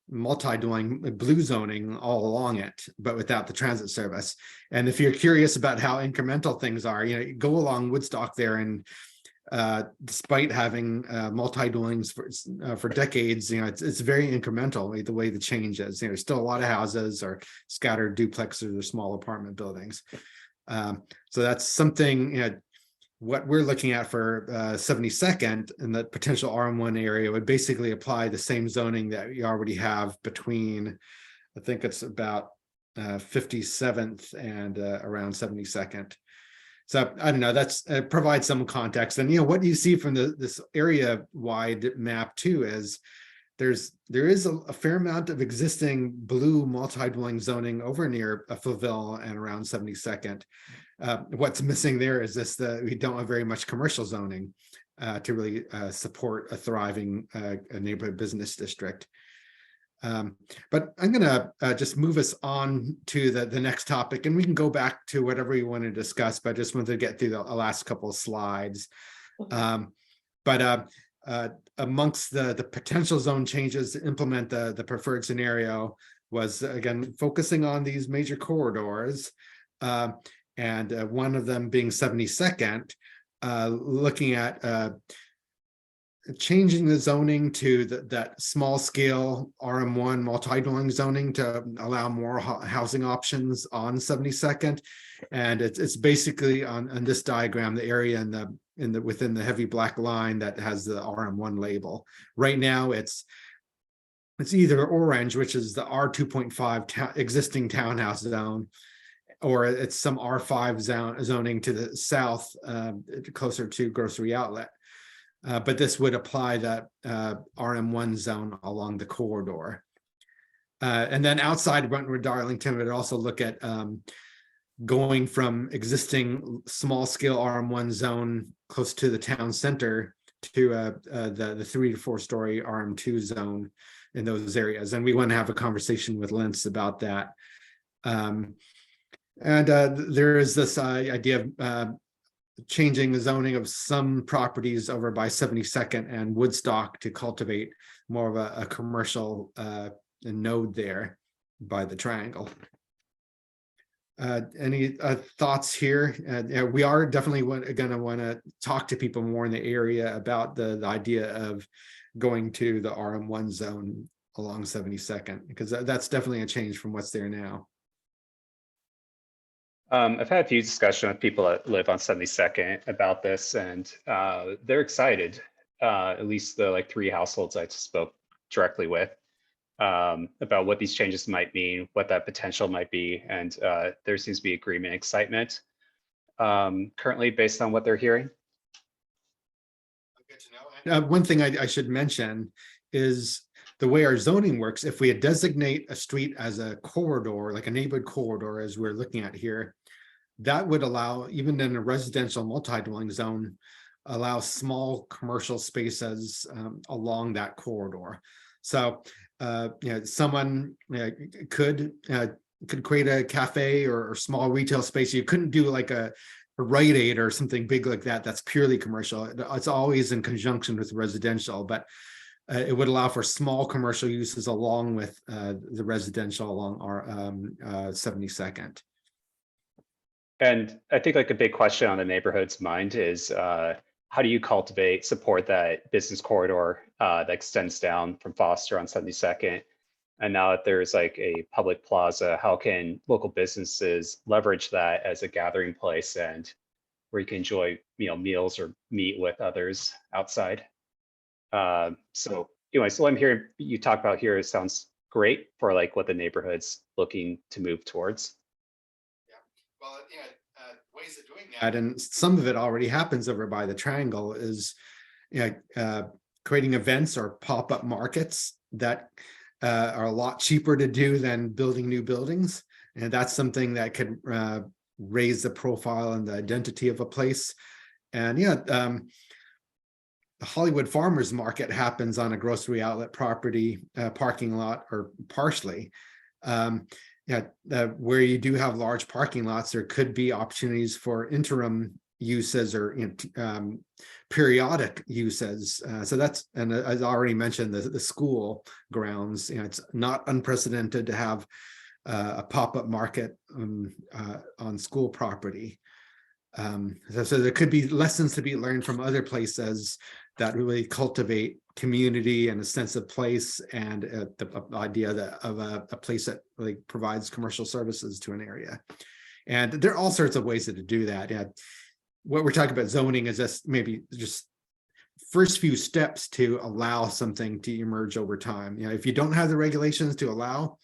multi-dwelling blue zoning all along it, but without the transit service. And if you're curious about how incremental things are, you know, you go along Woodstock there, and despite having multi-dwellings for decades, you know, it's very incremental the way the change is. You know, there's still a lot of houses or scattered duplexes or small apartment buildings. So that's something, you know, what we're looking at for 72nd and the potential RM1 area would basically apply the same zoning that you already have between, I think it's about 57th and around 72nd. So I don't know, that's provides some context. And, you know, what you see from this area wide map too is there is a fair amount of existing blue multi-dwelling zoning over near Faville and around 72nd. What's missing there is this, we don't have very much commercial zoning to really support a thriving neighborhood business district. But I'm gonna just move us on to the next topic, and we can go back to whatever you want to discuss, but I just wanted to get through the last couple of slides. Amongst the potential zone changes to implement the preferred scenario was, again, focusing on these major corridors, and one of them being 72nd, looking at changing the zoning to that small scale RM1 multi-dwelling zoning to allow more housing options on 72nd. And it's basically on this diagram, the area within the heavy black line that has the RM1 label. Right now it's either orange, which is the R2.5 existing townhouse zone, or it's some R5 zoning to the south, closer to grocery outlet. But this would apply that RM1 zone along the corridor. And then outside Brentwood Darlington, would also look at going from existing small scale RM1 zone close to the town center to the 3 to 4 story RM2 zone in those areas. And we want to have a conversation with Lentz about that. There is this idea of changing the zoning of some properties over by 72nd and Woodstock to cultivate more of a commercial node there by the triangle. Any thoughts here? We are definitely going to want to talk to people more in the area about the idea of going to the RM1 zone along 72nd, because that's definitely a change from what's there now. I've had a few discussions with people that live on 72nd about this, and they're excited. At least the like 3 households I spoke directly with about what these changes might mean, what that potential might be, and there seems to be agreement, excitement currently based on what they're hearing. One thing I should mention is the way our zoning works, if we designate a street as a corridor, like a neighborhood corridor, as we're looking at here, that would allow, even in a residential multi-dwelling zone, allow small commercial spaces along that corridor. So, someone could create a cafe or small retail space. You couldn't do like a Rite Aid or something big like that. That's purely commercial. It's always in conjunction with residential, but it would allow for small commercial uses along with the residential along our 72nd. And I think like a big question on the neighborhood's mind is how do you support that business corridor that extends down from Foster on 72nd? And now that there's like a public plaza, how can local businesses leverage that as a gathering place and where you can enjoy, meals or meet with others outside? So what I'm hearing you talk about here, it sounds great for like what the neighborhood's looking to move towards. Well, ways of doing that, and some of it already happens over by the triangle, is creating events or pop-up markets that are a lot cheaper to do than building new buildings. And that's something that could raise the profile and the identity of a place. And the Hollywood Farmers Market happens on a grocery outlet property parking lot, or partially. Where you do have large parking lots, there could be opportunities for interim uses or periodic uses. So that's, and as I already mentioned, the school grounds. It's not unprecedented to have a pop-up market on school property. So there could be lessons to be learned from other places that really cultivate community and a sense of place, and the idea of a place that really provides commercial services to an area. And there are all sorts of ways to do that. What we're talking about zoning is just maybe just first few steps to allow something to emerge over time. If you don't have the regulations to allow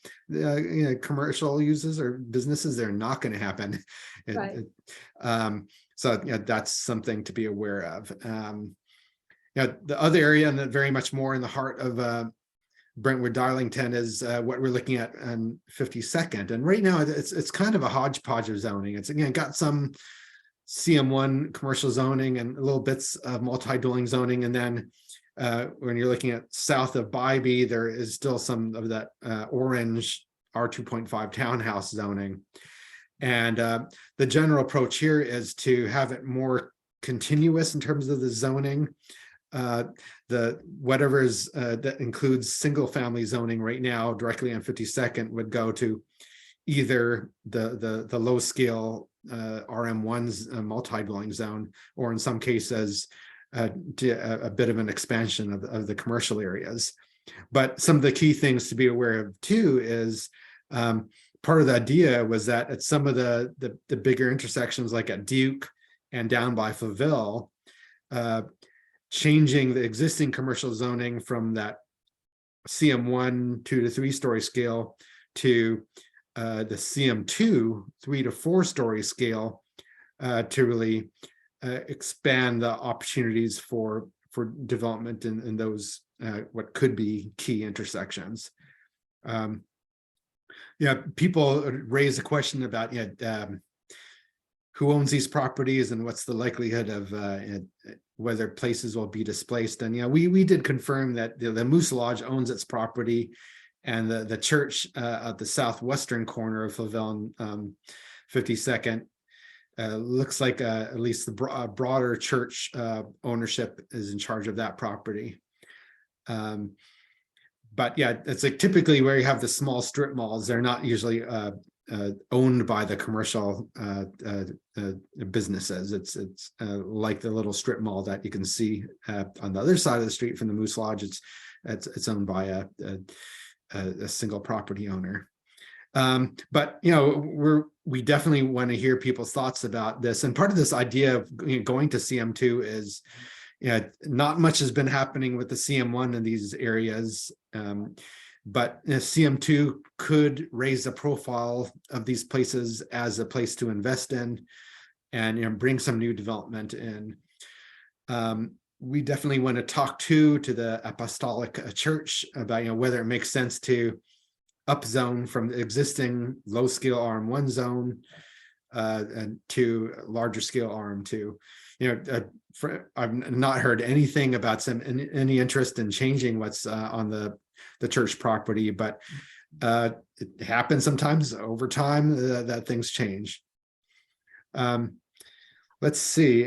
commercial uses or businesses, they're not going to happen. Right. So that's something to be aware of. The other area, and very much more in the heart of Brentwood Darlington, is what we're looking at on 52nd. And right now it's kind of a hodgepodge of zoning. It's again got some CM1 commercial zoning and little bits of multi-dwelling zoning. And then when you're looking at south of Bybee, there is still some of that orange R2.5 townhouse zoning. And the general approach here is to have it more continuous in terms of the zoning. Whatever's that includes single family zoning right now directly on 52nd would go to either the low scale RM1's multi-dwelling zone, or in some cases to a bit of an expansion of the commercial areas. But some of the key things to be aware of too is part of the idea was that at some of the bigger intersections, like at Duke and down by Faville, changing the existing commercial zoning from that CM1 2 to 3 story scale to the CM2 3 to 4 story scale to really expand the opportunities for development in those what could be key intersections. People raise a question about who owns these properties and what's the likelihood of whether places will be displaced. And we did confirm that the Moose Lodge owns its property, and the church at the southwestern corner of Faville 52nd looks like at least the broader church ownership is in charge of that property. But it's like typically where you have the small strip malls, they're not usually owned by the commercial businesses. It's like the little strip mall that you can see on the other side of the street from the Moose Lodge. It's owned by a single property owner. But we definitely want to hear people's thoughts about this. And part of this idea of going to CM2 is not much has been happening with the CM1 in these areas. But CM2 could raise the profile of these places as a place to invest in and bring some new development in. we definitely want to talk to the apostolic church about, whether it makes sense to upzone from the existing low scale RM1 zone and to larger scale RM2. I've not heard anything about any interest in changing what's on the church property, but it happens sometimes over time that things change. Let's see,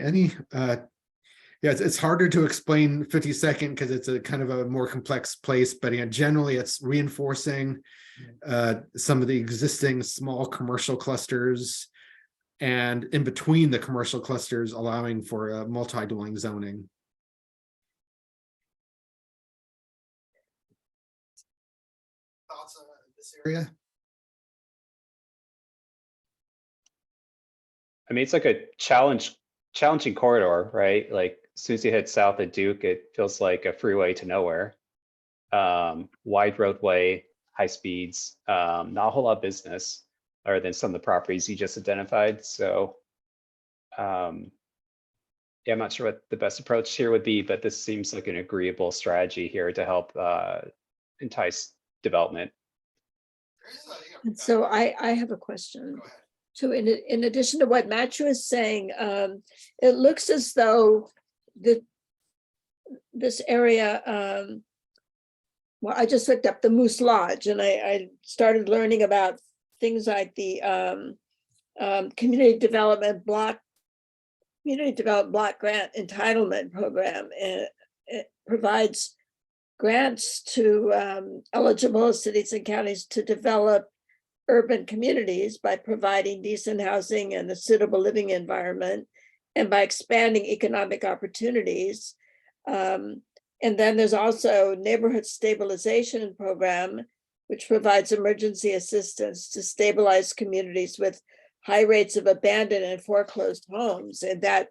yeah, it's harder to explain 52nd because it's a kind of a more complex place, but generally it's reinforcing some of the existing small commercial clusters, and in between the commercial clusters, allowing for multi-dwelling zoning. Thoughts on this area? I mean, it's like a challenging corridor, right? Like as soon as you head south of Duke, it feels like a freeway to nowhere. Wide roadway, high speeds, not a whole lot of business other than some of the properties you just identified. So yeah, I'm not sure what the best approach here would be, but this seems like an agreeable strategy here to help entice development. And so I have a question. So in addition to what Matthew is saying, it looks as though this area, well, I just looked up the Moose Lodge and I started learning about things like the community development block grant entitlement program. It provides grants to eligible cities and counties to develop urban communities by providing decent housing and a suitable living environment, and by expanding economic opportunities. And then there's also neighborhood stabilization program, which provides emergency assistance to stabilize communities with high rates of abandoned and foreclosed homes. And that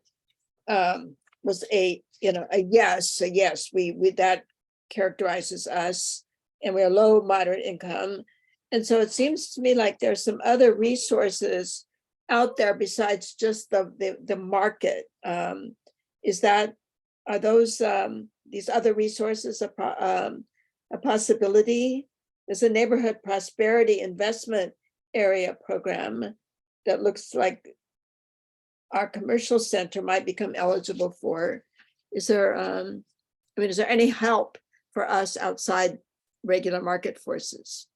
was a yes, that characterizes us, and we're low, moderate income. And so it seems to me like there's some other resources out there besides just the market. Are those these other resources a possibility? There's a neighborhood prosperity investment area program that looks like our commercial center might become eligible for. Is there any help for us outside regular market forces?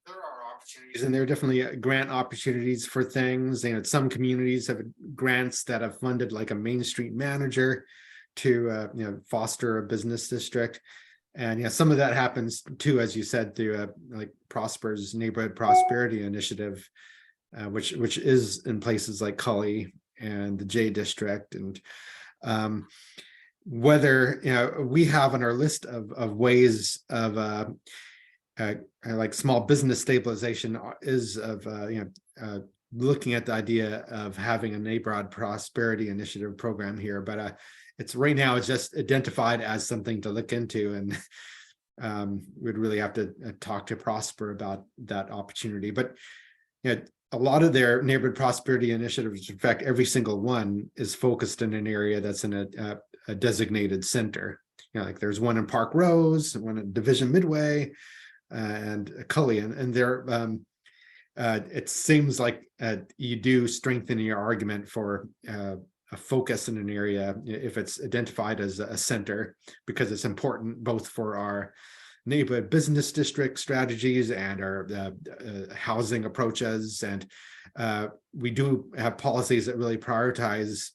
There are opportunities, and there are definitely grant opportunities for things. Some communities have grants that have funded like a Main Street manager to foster a business district. And some of that happens too, as you said, through like Prosper's neighborhood prosperity initiative, which is in places like Cully and the J District. And whether we have on our list of ways of like small business stabilization is of looking at the idea of having a neighborhood prosperity initiative program here, but it's right now it's just identified as something to look into, and we'd really have to talk to Prosper about that opportunity. But a lot of their neighborhood prosperity initiatives, in fact, every single one is focused in an area that's in a designated center. Like there's one in Park Rose, one in Division Midway, and Cully, and they're it seems like you do strengthen your argument for a focus in an area if it's identified as a center, because it's important both for our neighborhood business district strategies and our housing approaches. And we do have policies that really prioritize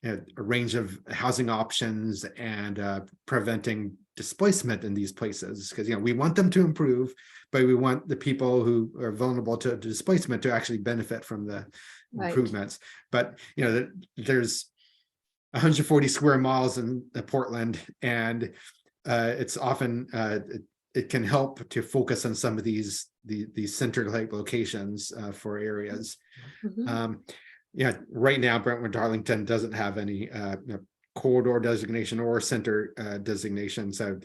a range of housing options and preventing displacement in these places, because we want them to improve, but we want the people who are vulnerable to displacement to actually benefit from the improvements. But there's 140 square miles in Portland, and it's often it can help to focus on some of these center type locations for areas. Right now Brentwood Darlington doesn't have any corridor designation or center designation, so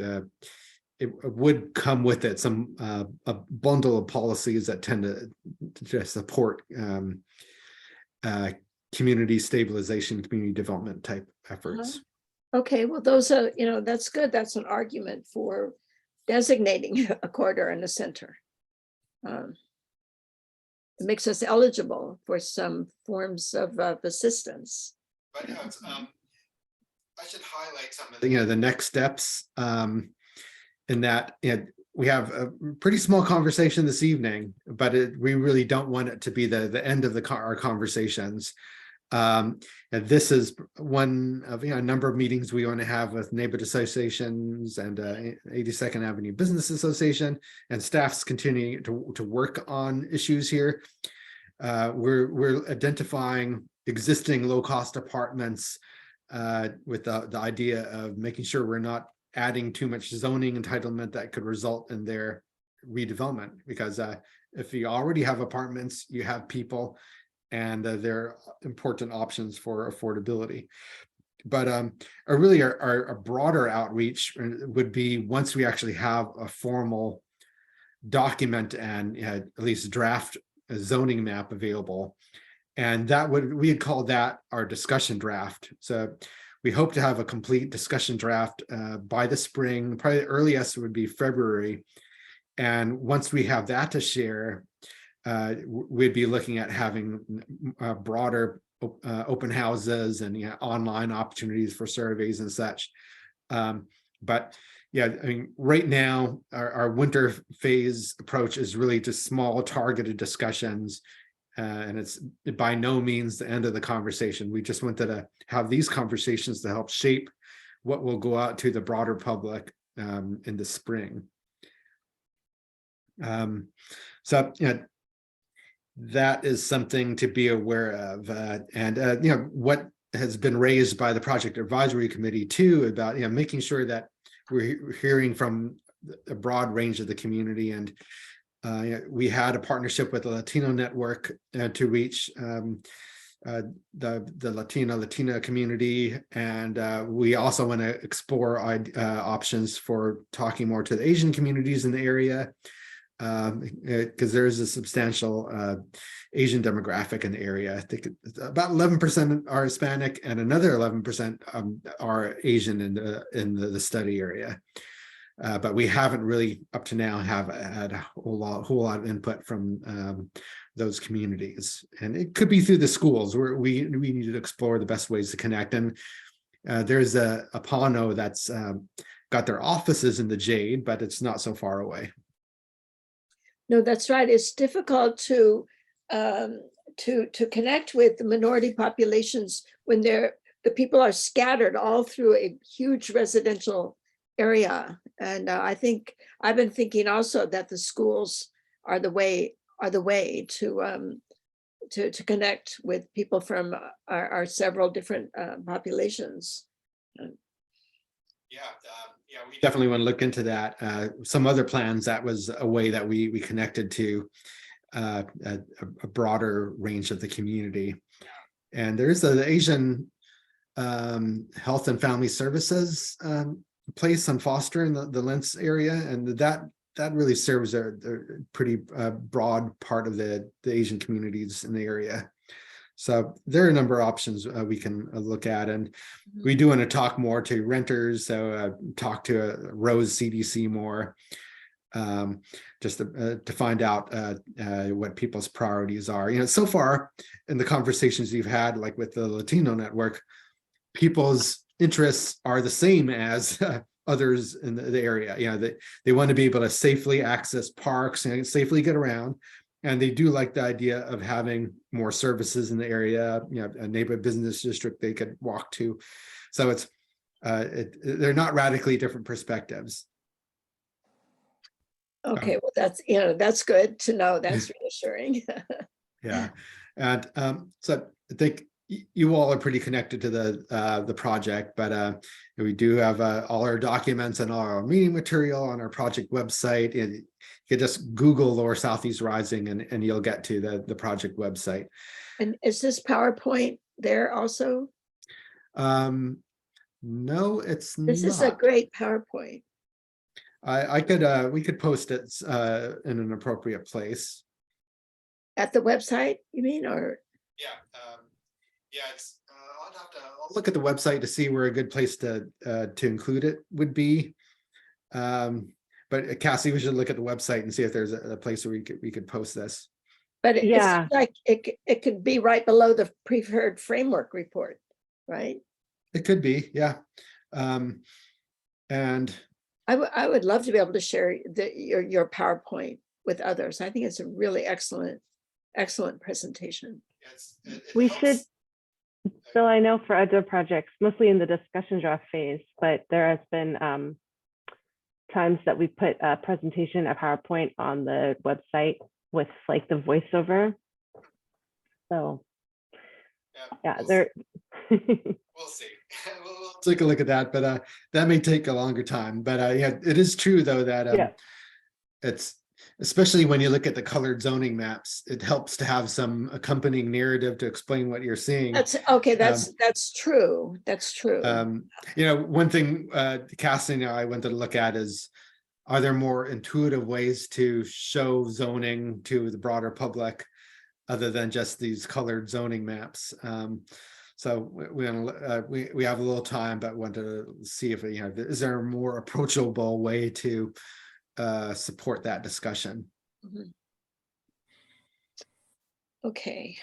it would come with it some a bundle of policies that tend to support community stabilization, community development type efforts. Okay, well, those are, that's good. That's an argument for designating a corridor in the center. It makes us eligible for some forms of assistance. But I should highlight some of the next steps in that we have a pretty small conversation this evening, but we really don't want it to be the end of our conversations. And this is one of a number of meetings we want to have with neighborhood associations and 82nd Avenue Business Association, and staff's continuing to work on issues here. We're identifying existing low-cost apartments with the idea of making sure we're not adding too much zoning entitlement that could result in their redevelopment, because if you already have apartments, you have people, and they're important options for affordability. But our broader outreach would be once we actually have a formal document and at least draft zoning map available, and we'd call that our discussion draft. So we hope to have a complete discussion draft by the spring. Probably the earliest would be February, and once we have that to share, we'd be looking at having broader open houses and online opportunities for surveys and such. But yeah, I mean, right now our winter phase approach is really just small targeted discussions, and it's by no means the end of the conversation. We just wanted to have these conversations to help shape what will go out to the broader public in the spring. So that is something to be aware of, and what has been raised by the project advisory committee too, about making sure that we're hearing from a broad range of the community. And we had a partnership with the Latino network to reach the Latina community, and we also want to explore options for talking more to the Asian communities in the area, because there is a substantial Asian demographic in the area. I think about 11% are Hispanic, and another 11% are Asian in the study area. But we haven't really up to now have had a whole lot of input from those communities, and it could be through the schools where we need to explore the best ways to connect. And there's a Apano that's got their offices in the Jade, but it's not so far away. No, that's right. It's difficult to connect with the minority populations when the people are scattered all through a huge residential area. And I think I've been thinking also that the schools are the way to connect with people from our several different populations. Yeah, we definitely want to look into that. Some other plans, that was a way that we connected to a broader range of the community. And there's the Asian Health and Family Services place on Foster in the Lentz area, and that really serves a pretty broad part of the Asian communities in the area. So there are a number of options we can look at, and we do want to talk more to renters. So talk to Rose CDC more, just to find out what people's priorities are. So far in the conversations we've had, like with the Latino network, people's interests are the same as others in the area. They want to be able to safely access parks and safely get around. And they do like the idea of having more services in the area, a neighborhood business district they could walk to. So they're not radically different perspectives. Okay, well, that's good to know. That's reassuring. Yeah, and so I think you all are pretty connected to the project, but we do have all our documents and all our meeting material on our project website. And you can just Google Lower Southeast Rising and you'll get to the project website. And is this PowerPoint there also? No, it's not. This is a great PowerPoint. We could post it in an appropriate place. At the website, you mean, or? Yeah, it's I'll look at the website to see where a good place to include it would be. But Cassie, we should look at the website and see if there's a place where we could post this. But it Yeah. seems like it could be right below the preferred framework report, right? It could be, yeah. And I would love to be able to share your PowerPoint with others. I think it's a really excellent presentation. We should, Bill, I know for other projects, mostly in the discussion draft phase, but there has been times that we put a presentation, a PowerPoint on the website with like the voiceover. So yeah, there. We'll see. We'll take a look at that, but that may take a longer time. But yeah, it is true though that Yeah. it's, especially when you look at the colored zoning maps, it helps to have some accompanying narrative to explain what you're seeing. That's okay. That's true. That's true. You know, one thing Cassie and I wanted to look at is, are there more intuitive ways to show zoning to the broader public other than just these colored zoning maps? So we have a little time, but want to see if, you know, is there a more approachable way to support that discussion? Mhm. Okay.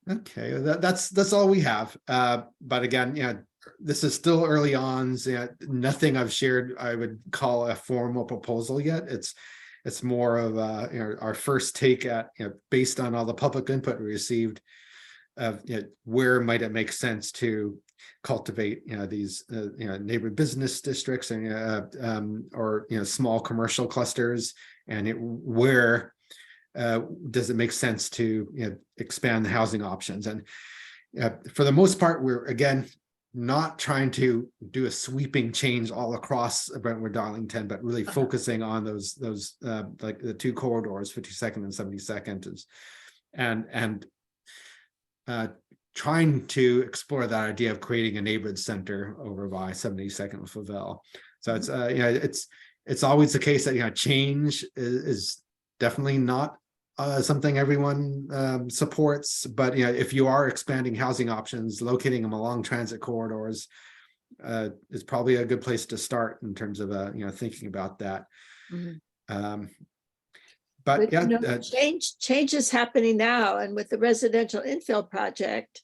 Okay, that's all we have. But again, yeah, this is still early on. So yeah, nothing I've shared I would call a formal proposal yet. It's more of you know, our first take at, you know, based on all the public input we received, of, you know, where might it make sense to cultivate, you know, these you know, neighborhood business districts and or, you know, small commercial clusters, and where does it make sense to, you know, expand the housing options? And for the most part, we're again not trying to do a sweeping change all across Brentwood Darlington, but really focusing on those like the two corridors, 52nd and 72nd, and trying to explore that idea of creating a neighborhood center over by 72nd and Favell. So it's you know, it's always the case that, you know, change is definitely not something everyone supports, but, you know, if you are expanding housing options, locating them along transit corridors is probably a good place to start in terms of you know, thinking about that. Mhm. But yeah, you know, change is happening now, and with the residential infill project,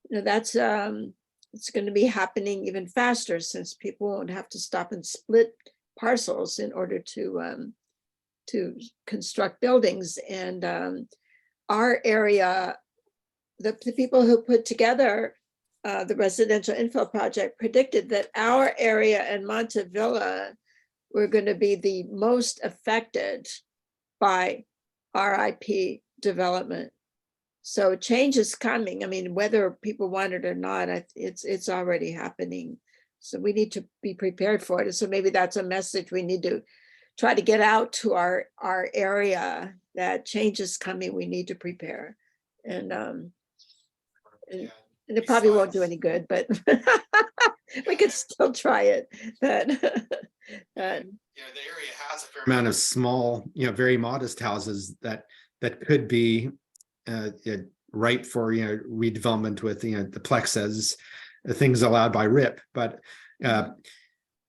you know, that's it's going to be happening even faster, since people won't have to stop and split parcels in order to construct buildings. And our area, the people who put together the residential infill project predicted that our area and Montevilla were going to be the most affected by RIP development. So change is coming. I mean, whether people want it or not, it's already happening. So we need to be prepared for it. And so maybe that's a message we need to try to get out to our area, that change is coming. We need to prepare. And it probably won't do any good, but we could still try it. But yeah, the area has a fair amount of small, you know, very modest houses that could be ripe for, you know, redevelopment with, you know, the plexes, things allowed by RIP. But the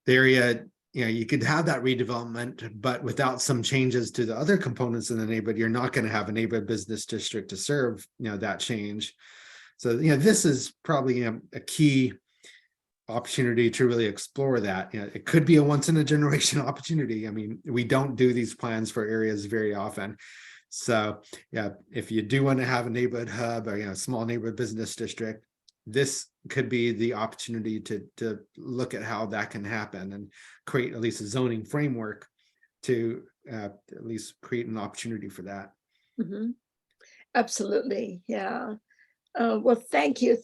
area, you know, you could have that redevelopment, but without some changes to the other components in the neighborhood, you're not going to have a neighborhood business district to serve, you know, that change. So, you know, this is probably, you know, a key opportunity to really explore that. You know, it could be a once in a generation opportunity. I mean, we don't do these plans for areas very often. So yeah, if you do want to have a neighborhood hub or, you know, small neighborhood business district, this could be the opportunity to look at how that can happen and create at least a zoning framework to at least create an opportunity for that. Absolutely, yeah. Well, thank you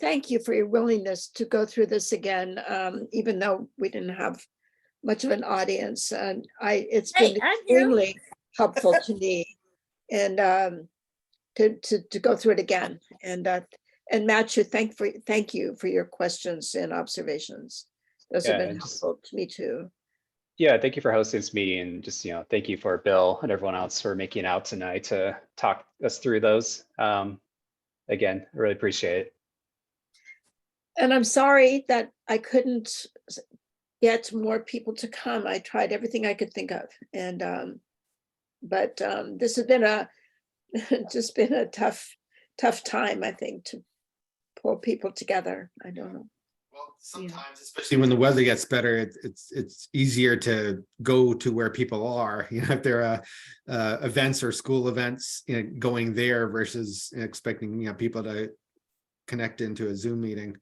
for your willingness to go through this again, even though we didn't have much of an audience. And it's been extremely helpful to me, and to go through it again. And Matthew, thank you for your questions and observations. Those have been helpful to me too. Yeah, thank you for hosting this meeting, and just, you know, thank you for Bill and everyone else for making it out tonight to talk us through those. Again, I really appreciate it. And I'm sorry that I couldn't get more people to come. I tried everything I could think of, and but this has been just been a tough time, I think, to pull people together. I don't know. Well, sometimes, especially when the weather gets better, it's easier to go to where people are. You know, if there are events or school events, you know, going there versus expecting, you know, people to connect into a Zoom meeting.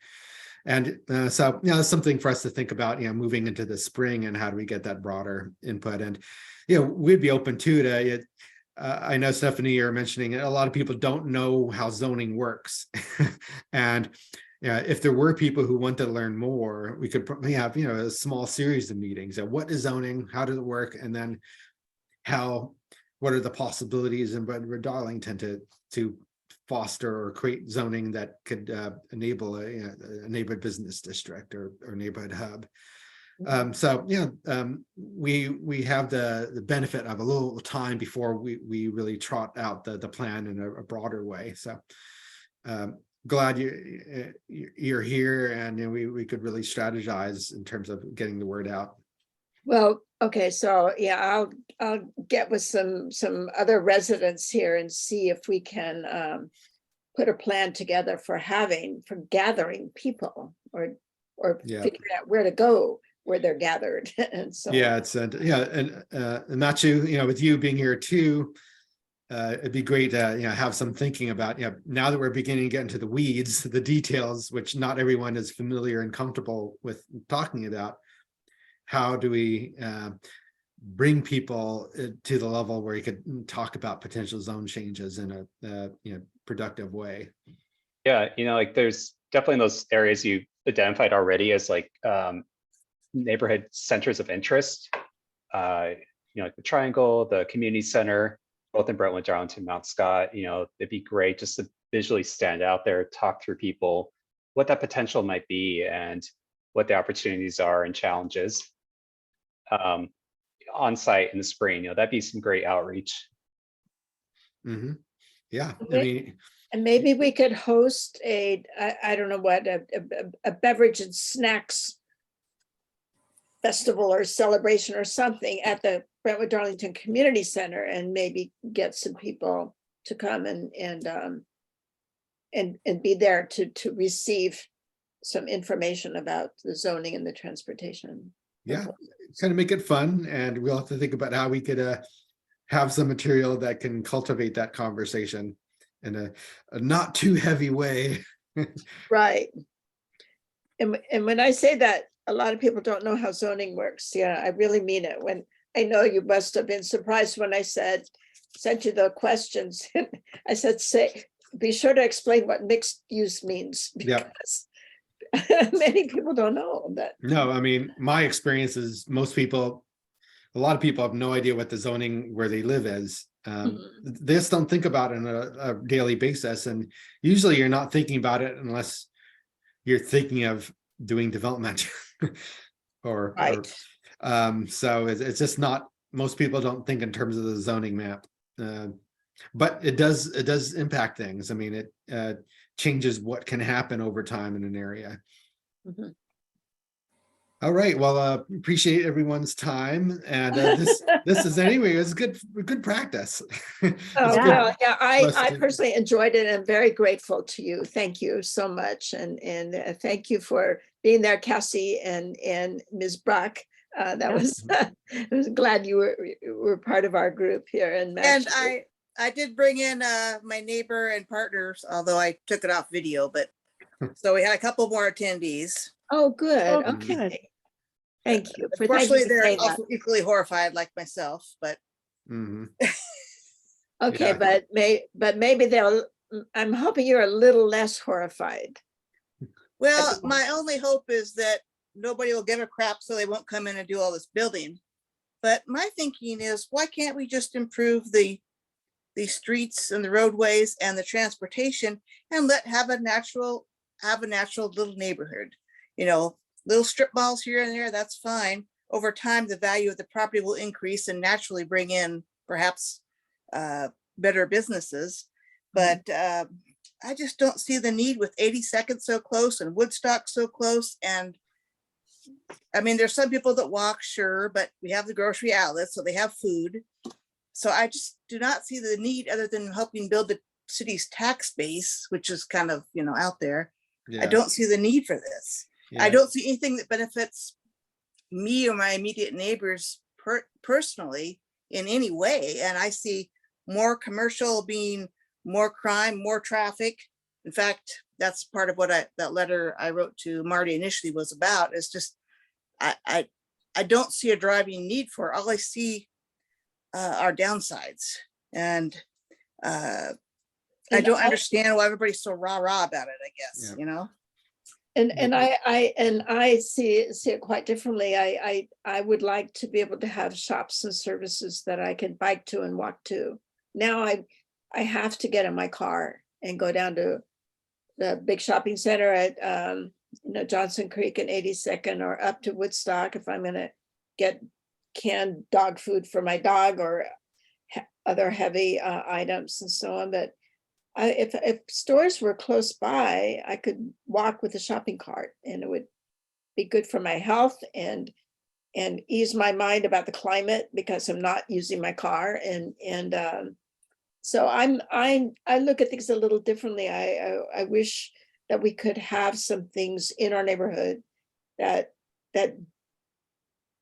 And so, you know, it's something for us to think about, you know, moving into the spring, and how do we get that broader input? And, you know, we'd be open to it. I know, Stephanie, you're mentioning a lot of people don't know how zoning works. And if there were people who want to learn more, we could probably have, you know, a small series of meetings. What is zoning? How does it work? And then what are the possibilities in Brd Darlington to foster or create zoning that could enable a neighborhood business district or neighborhood hub. So we have the benefit of a little time before we really trot out the plan in a broader way. So glad you're here, and you know, we could really strategize in terms of getting the word out. Well, okay, so yeah, I'll get with some other residents here and see if we can put a plan together for gathering people, or figuring out where to go where they're gathered. And so and Matthew, you know, with you being here too, it'd be great to, you know, have some thinking about, you know, now that we're beginning to get into the weeds, the details, which not everyone is familiar and comfortable with talking about. How do we bring people to the level where you could talk about potential zone changes in a productive way? Yeah, you know, like there's definitely those areas you identified already as like neighborhood centers of interest. You know, like the Triangle, the community center, both in Brentwood, Darlington, Mount Scott. You know, it'd be great just to visually stand out there, talk through people, what that potential might be, and what the opportunities are and challenges. On site in the spring, you know, that'd be some great outreach. Mm-hmm. Yeah, Okay. I mean, and maybe we could host I don't know what, a beverage and snacks festival or celebration or something at the Brentwood Darlington Community Center, and maybe get some people to come and be there to receive some information about the zoning and the transportation. yeah, kind of make it fun, and we'll have to think about how we could have some material that can cultivate that conversation in a not too heavy way. Right. And when I say that, a lot of people don't know how zoning works. Yeah, I really mean it. When I know you must have been surprised when I sent you the questions. I said, be sure to explain what mixed use means, because many people don't know that. No, I mean, my experience is a lot of people have no idea what the zoning where they live is. They just don't think about it on a daily basis. And usually you're not thinking about it unless you're thinking of doing development or so it's just not, most people don't think in terms of the zoning map. But it does impact things. I mean, it changes what can happen over time in an area. All right, well, appreciate everyone's time, and this is anyway, it's good practice. I personally enjoyed it, and I'm very grateful to you. Thank you so much, and thank you for being there, Cassie and Ms. Brock. That was I was glad you were part of our group here. And I did bring in my neighbor and partners, although I took it off video, but so we had a couple more attendees. Oh, good. Oh, Okay. good. Thank you. Unfortunately, they're also equally horrified like myself, but okay, but maybe they'll, I'm hoping you're a little less horrified. Well, my only hope is that nobody will give a crap, so they won't come in and do all this building. But my thinking is, why can't we just improve the streets and the roadways and the transportation, and have a natural little neighborhood? You know, little strip malls here and there, that's fine. Over time, the value of the property will increase and naturally bring in perhaps better businesses. But I just don't see the need with 82nd so close and Woodstock so close. And I mean, there's some people that walk, sure, but we have the grocery outlets, so they have food. So I just do not see the need other than helping build the city's tax base, which is kind of, you know, out there. I Yeah, don't see the need for this. I yeah. don't see anything that benefits me or my immediate neighbors personally in any way. And I see more commercial being more crime, more traffic. In fact, that's part of what that letter I wrote to Marty initially was about. Is just I don't see a driving need for it. All I see are downsides, and I And don't understand why everybody's so rah-rah about it, I guess, Yeah. you know? And I see it quite differently. I would like to be able to have shops and services that I can bike to and walk to. Now I have to get in my car and go down to the big shopping center at Johnson Creek and 82nd, or up to Woodstock if I'm gonna get canned dog food for my dog, or other heavy items and so on. But if stores were close by, I could walk with a shopping cart, and it would be good for my health and ease my mind about the climate, because I'm not using my car. So I look at things a little differently. I wish that we could have some things in our neighborhood that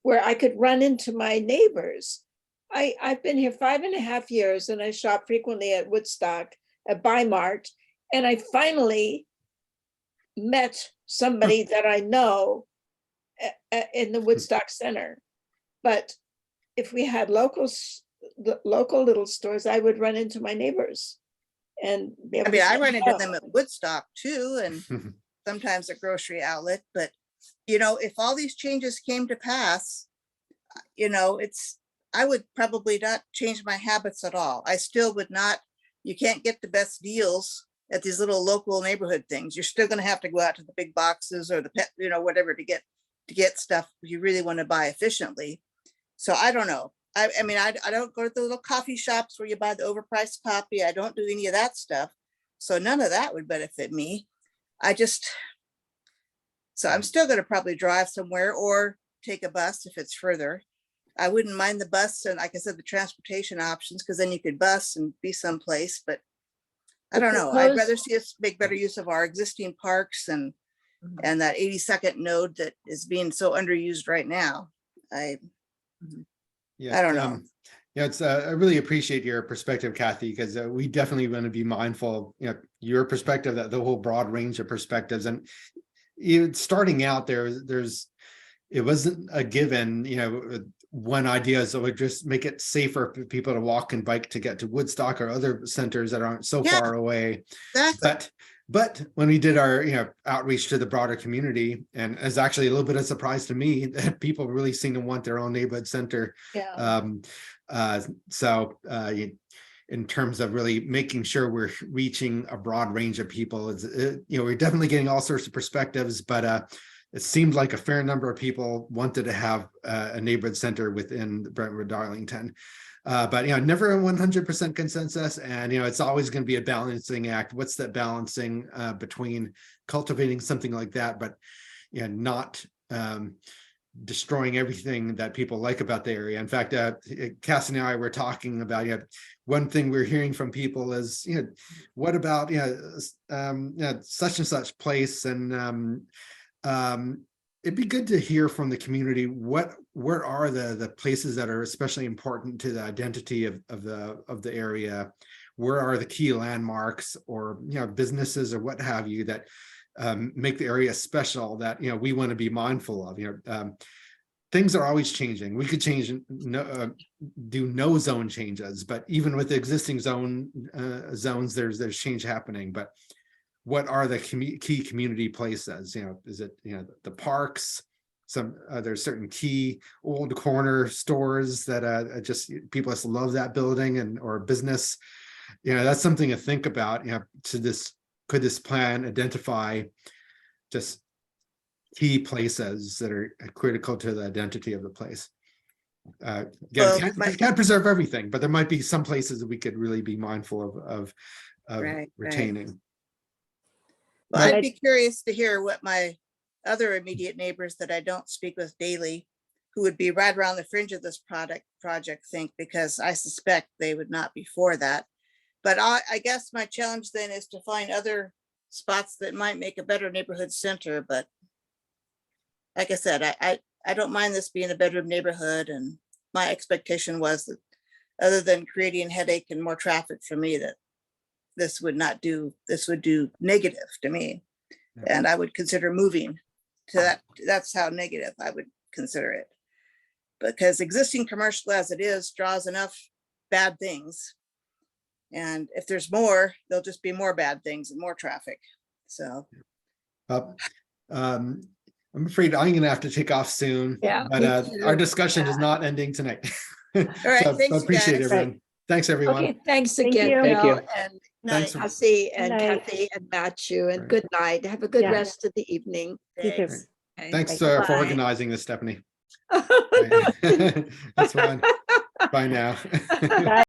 where I could run into my neighbors. I've been here 5.5 years, and I shop frequently at Woodstock, at Bimart, and I finally met somebody that I know in the Woodstock Center. But if we had local little stores, I would run into my neighbors and be able I mean, to I say, run into "Oh." them at Woodstock too, and sometimes at grocery outlet, but you know, if all these changes came to pass, you know, I would probably not change my habits at all. I still would not, you can't get the best deals at these little local neighborhood things. You're still gonna have to go out to the big boxes or the pet, you know, whatever to get stuff if you really want to buy efficiently. So I don't know. I mean, I don't go to the little coffee shops where you buy the overpriced coffee. I don't do any of that stuff. So none of that would benefit me. So I'm still going to probably drive somewhere or take a bus if it's further. I wouldn't mind the bus and, like I said, the transportation options, because then you could bus and be someplace, but I don't know. I'd rather see us make better use of our existing parks and that 82nd node that is being so underused right now. Yeah, I don't know. Yeah, it's I really appreciate your perspective, Kathy, because we definitely want to be mindful of your perspective, that the whole broad range of perspectives. And starting out there's it wasn't a given, one idea is it would just make it safer for people to walk and bike to get to Woodstock or other centers that aren't so far away. Exactly. But when we did our outreach to the broader community, and it's actually a little bit of surprise to me that people really seem to want their own neighborhood center. Yeah. In terms of really making sure we're reaching a broad range of people, we're definitely getting all sorts of perspectives, but it seemed like a fair number of people wanted to have a neighborhood center within Brentwood Darlington. But never a 100% consensus, and it's always going to be a balancing act. What's that balancing between cultivating something like that, but not destroying everything that people like about the area? In fact, Cass and I were talking about one thing we're hearing from people is what about such and such place, and it'd be good to hear from the community what are the places that are especially important to the identity of the area. Where are the key landmarks or businesses or what have you that make the area special, that we want to be mindful of. Things are always changing. We could change do no zone changes, but even with the existing zones, there's change happening. But what are the key community places? Is it the parks? There's certain key old corner stores that just people just love that building or business. That's something to think about. Could this plan identify just key places that are critical to the identity of the place? Again, can't preserve everything, but there might be some places that we could really be mindful of Right, retaining. Well, Right. I'd be curious to hear what my other immediate neighbors that I don't speak with daily, who would be right around the fringe of this project think, because I suspect they would not be for that. But I guess my challenge then is to find other spots that might make a better neighborhood center. But like I said, I don't mind this being a bedroom neighborhood, and my expectation was that other than creating headache and more traffic for me, that this would do negative to me. Yeah. And I would consider moving to that. That's how negative I would consider it. Because existing commercial as it is draws enough bad things. And if there's more, there'll just be more bad things and more traffic. So, I'm afraid I'm gonna have to take off soon. Yeah, But me our too. discussion is Yeah. not ending tonight. All right, So thanks, I you appreciate guys. everyone. Thanks, everyone. Okay, thanks Thank again, you. Thank Bill you. and Thanks. Night. Cassie and Good night. Kathy and Matthew, and Right. good night. Have a good Yeah. rest of the evening. You too. Thanks. Okay. Thanks Bye. for Bye. organizing this, Stephanie. Bye. That's fine. Bye now. Bye.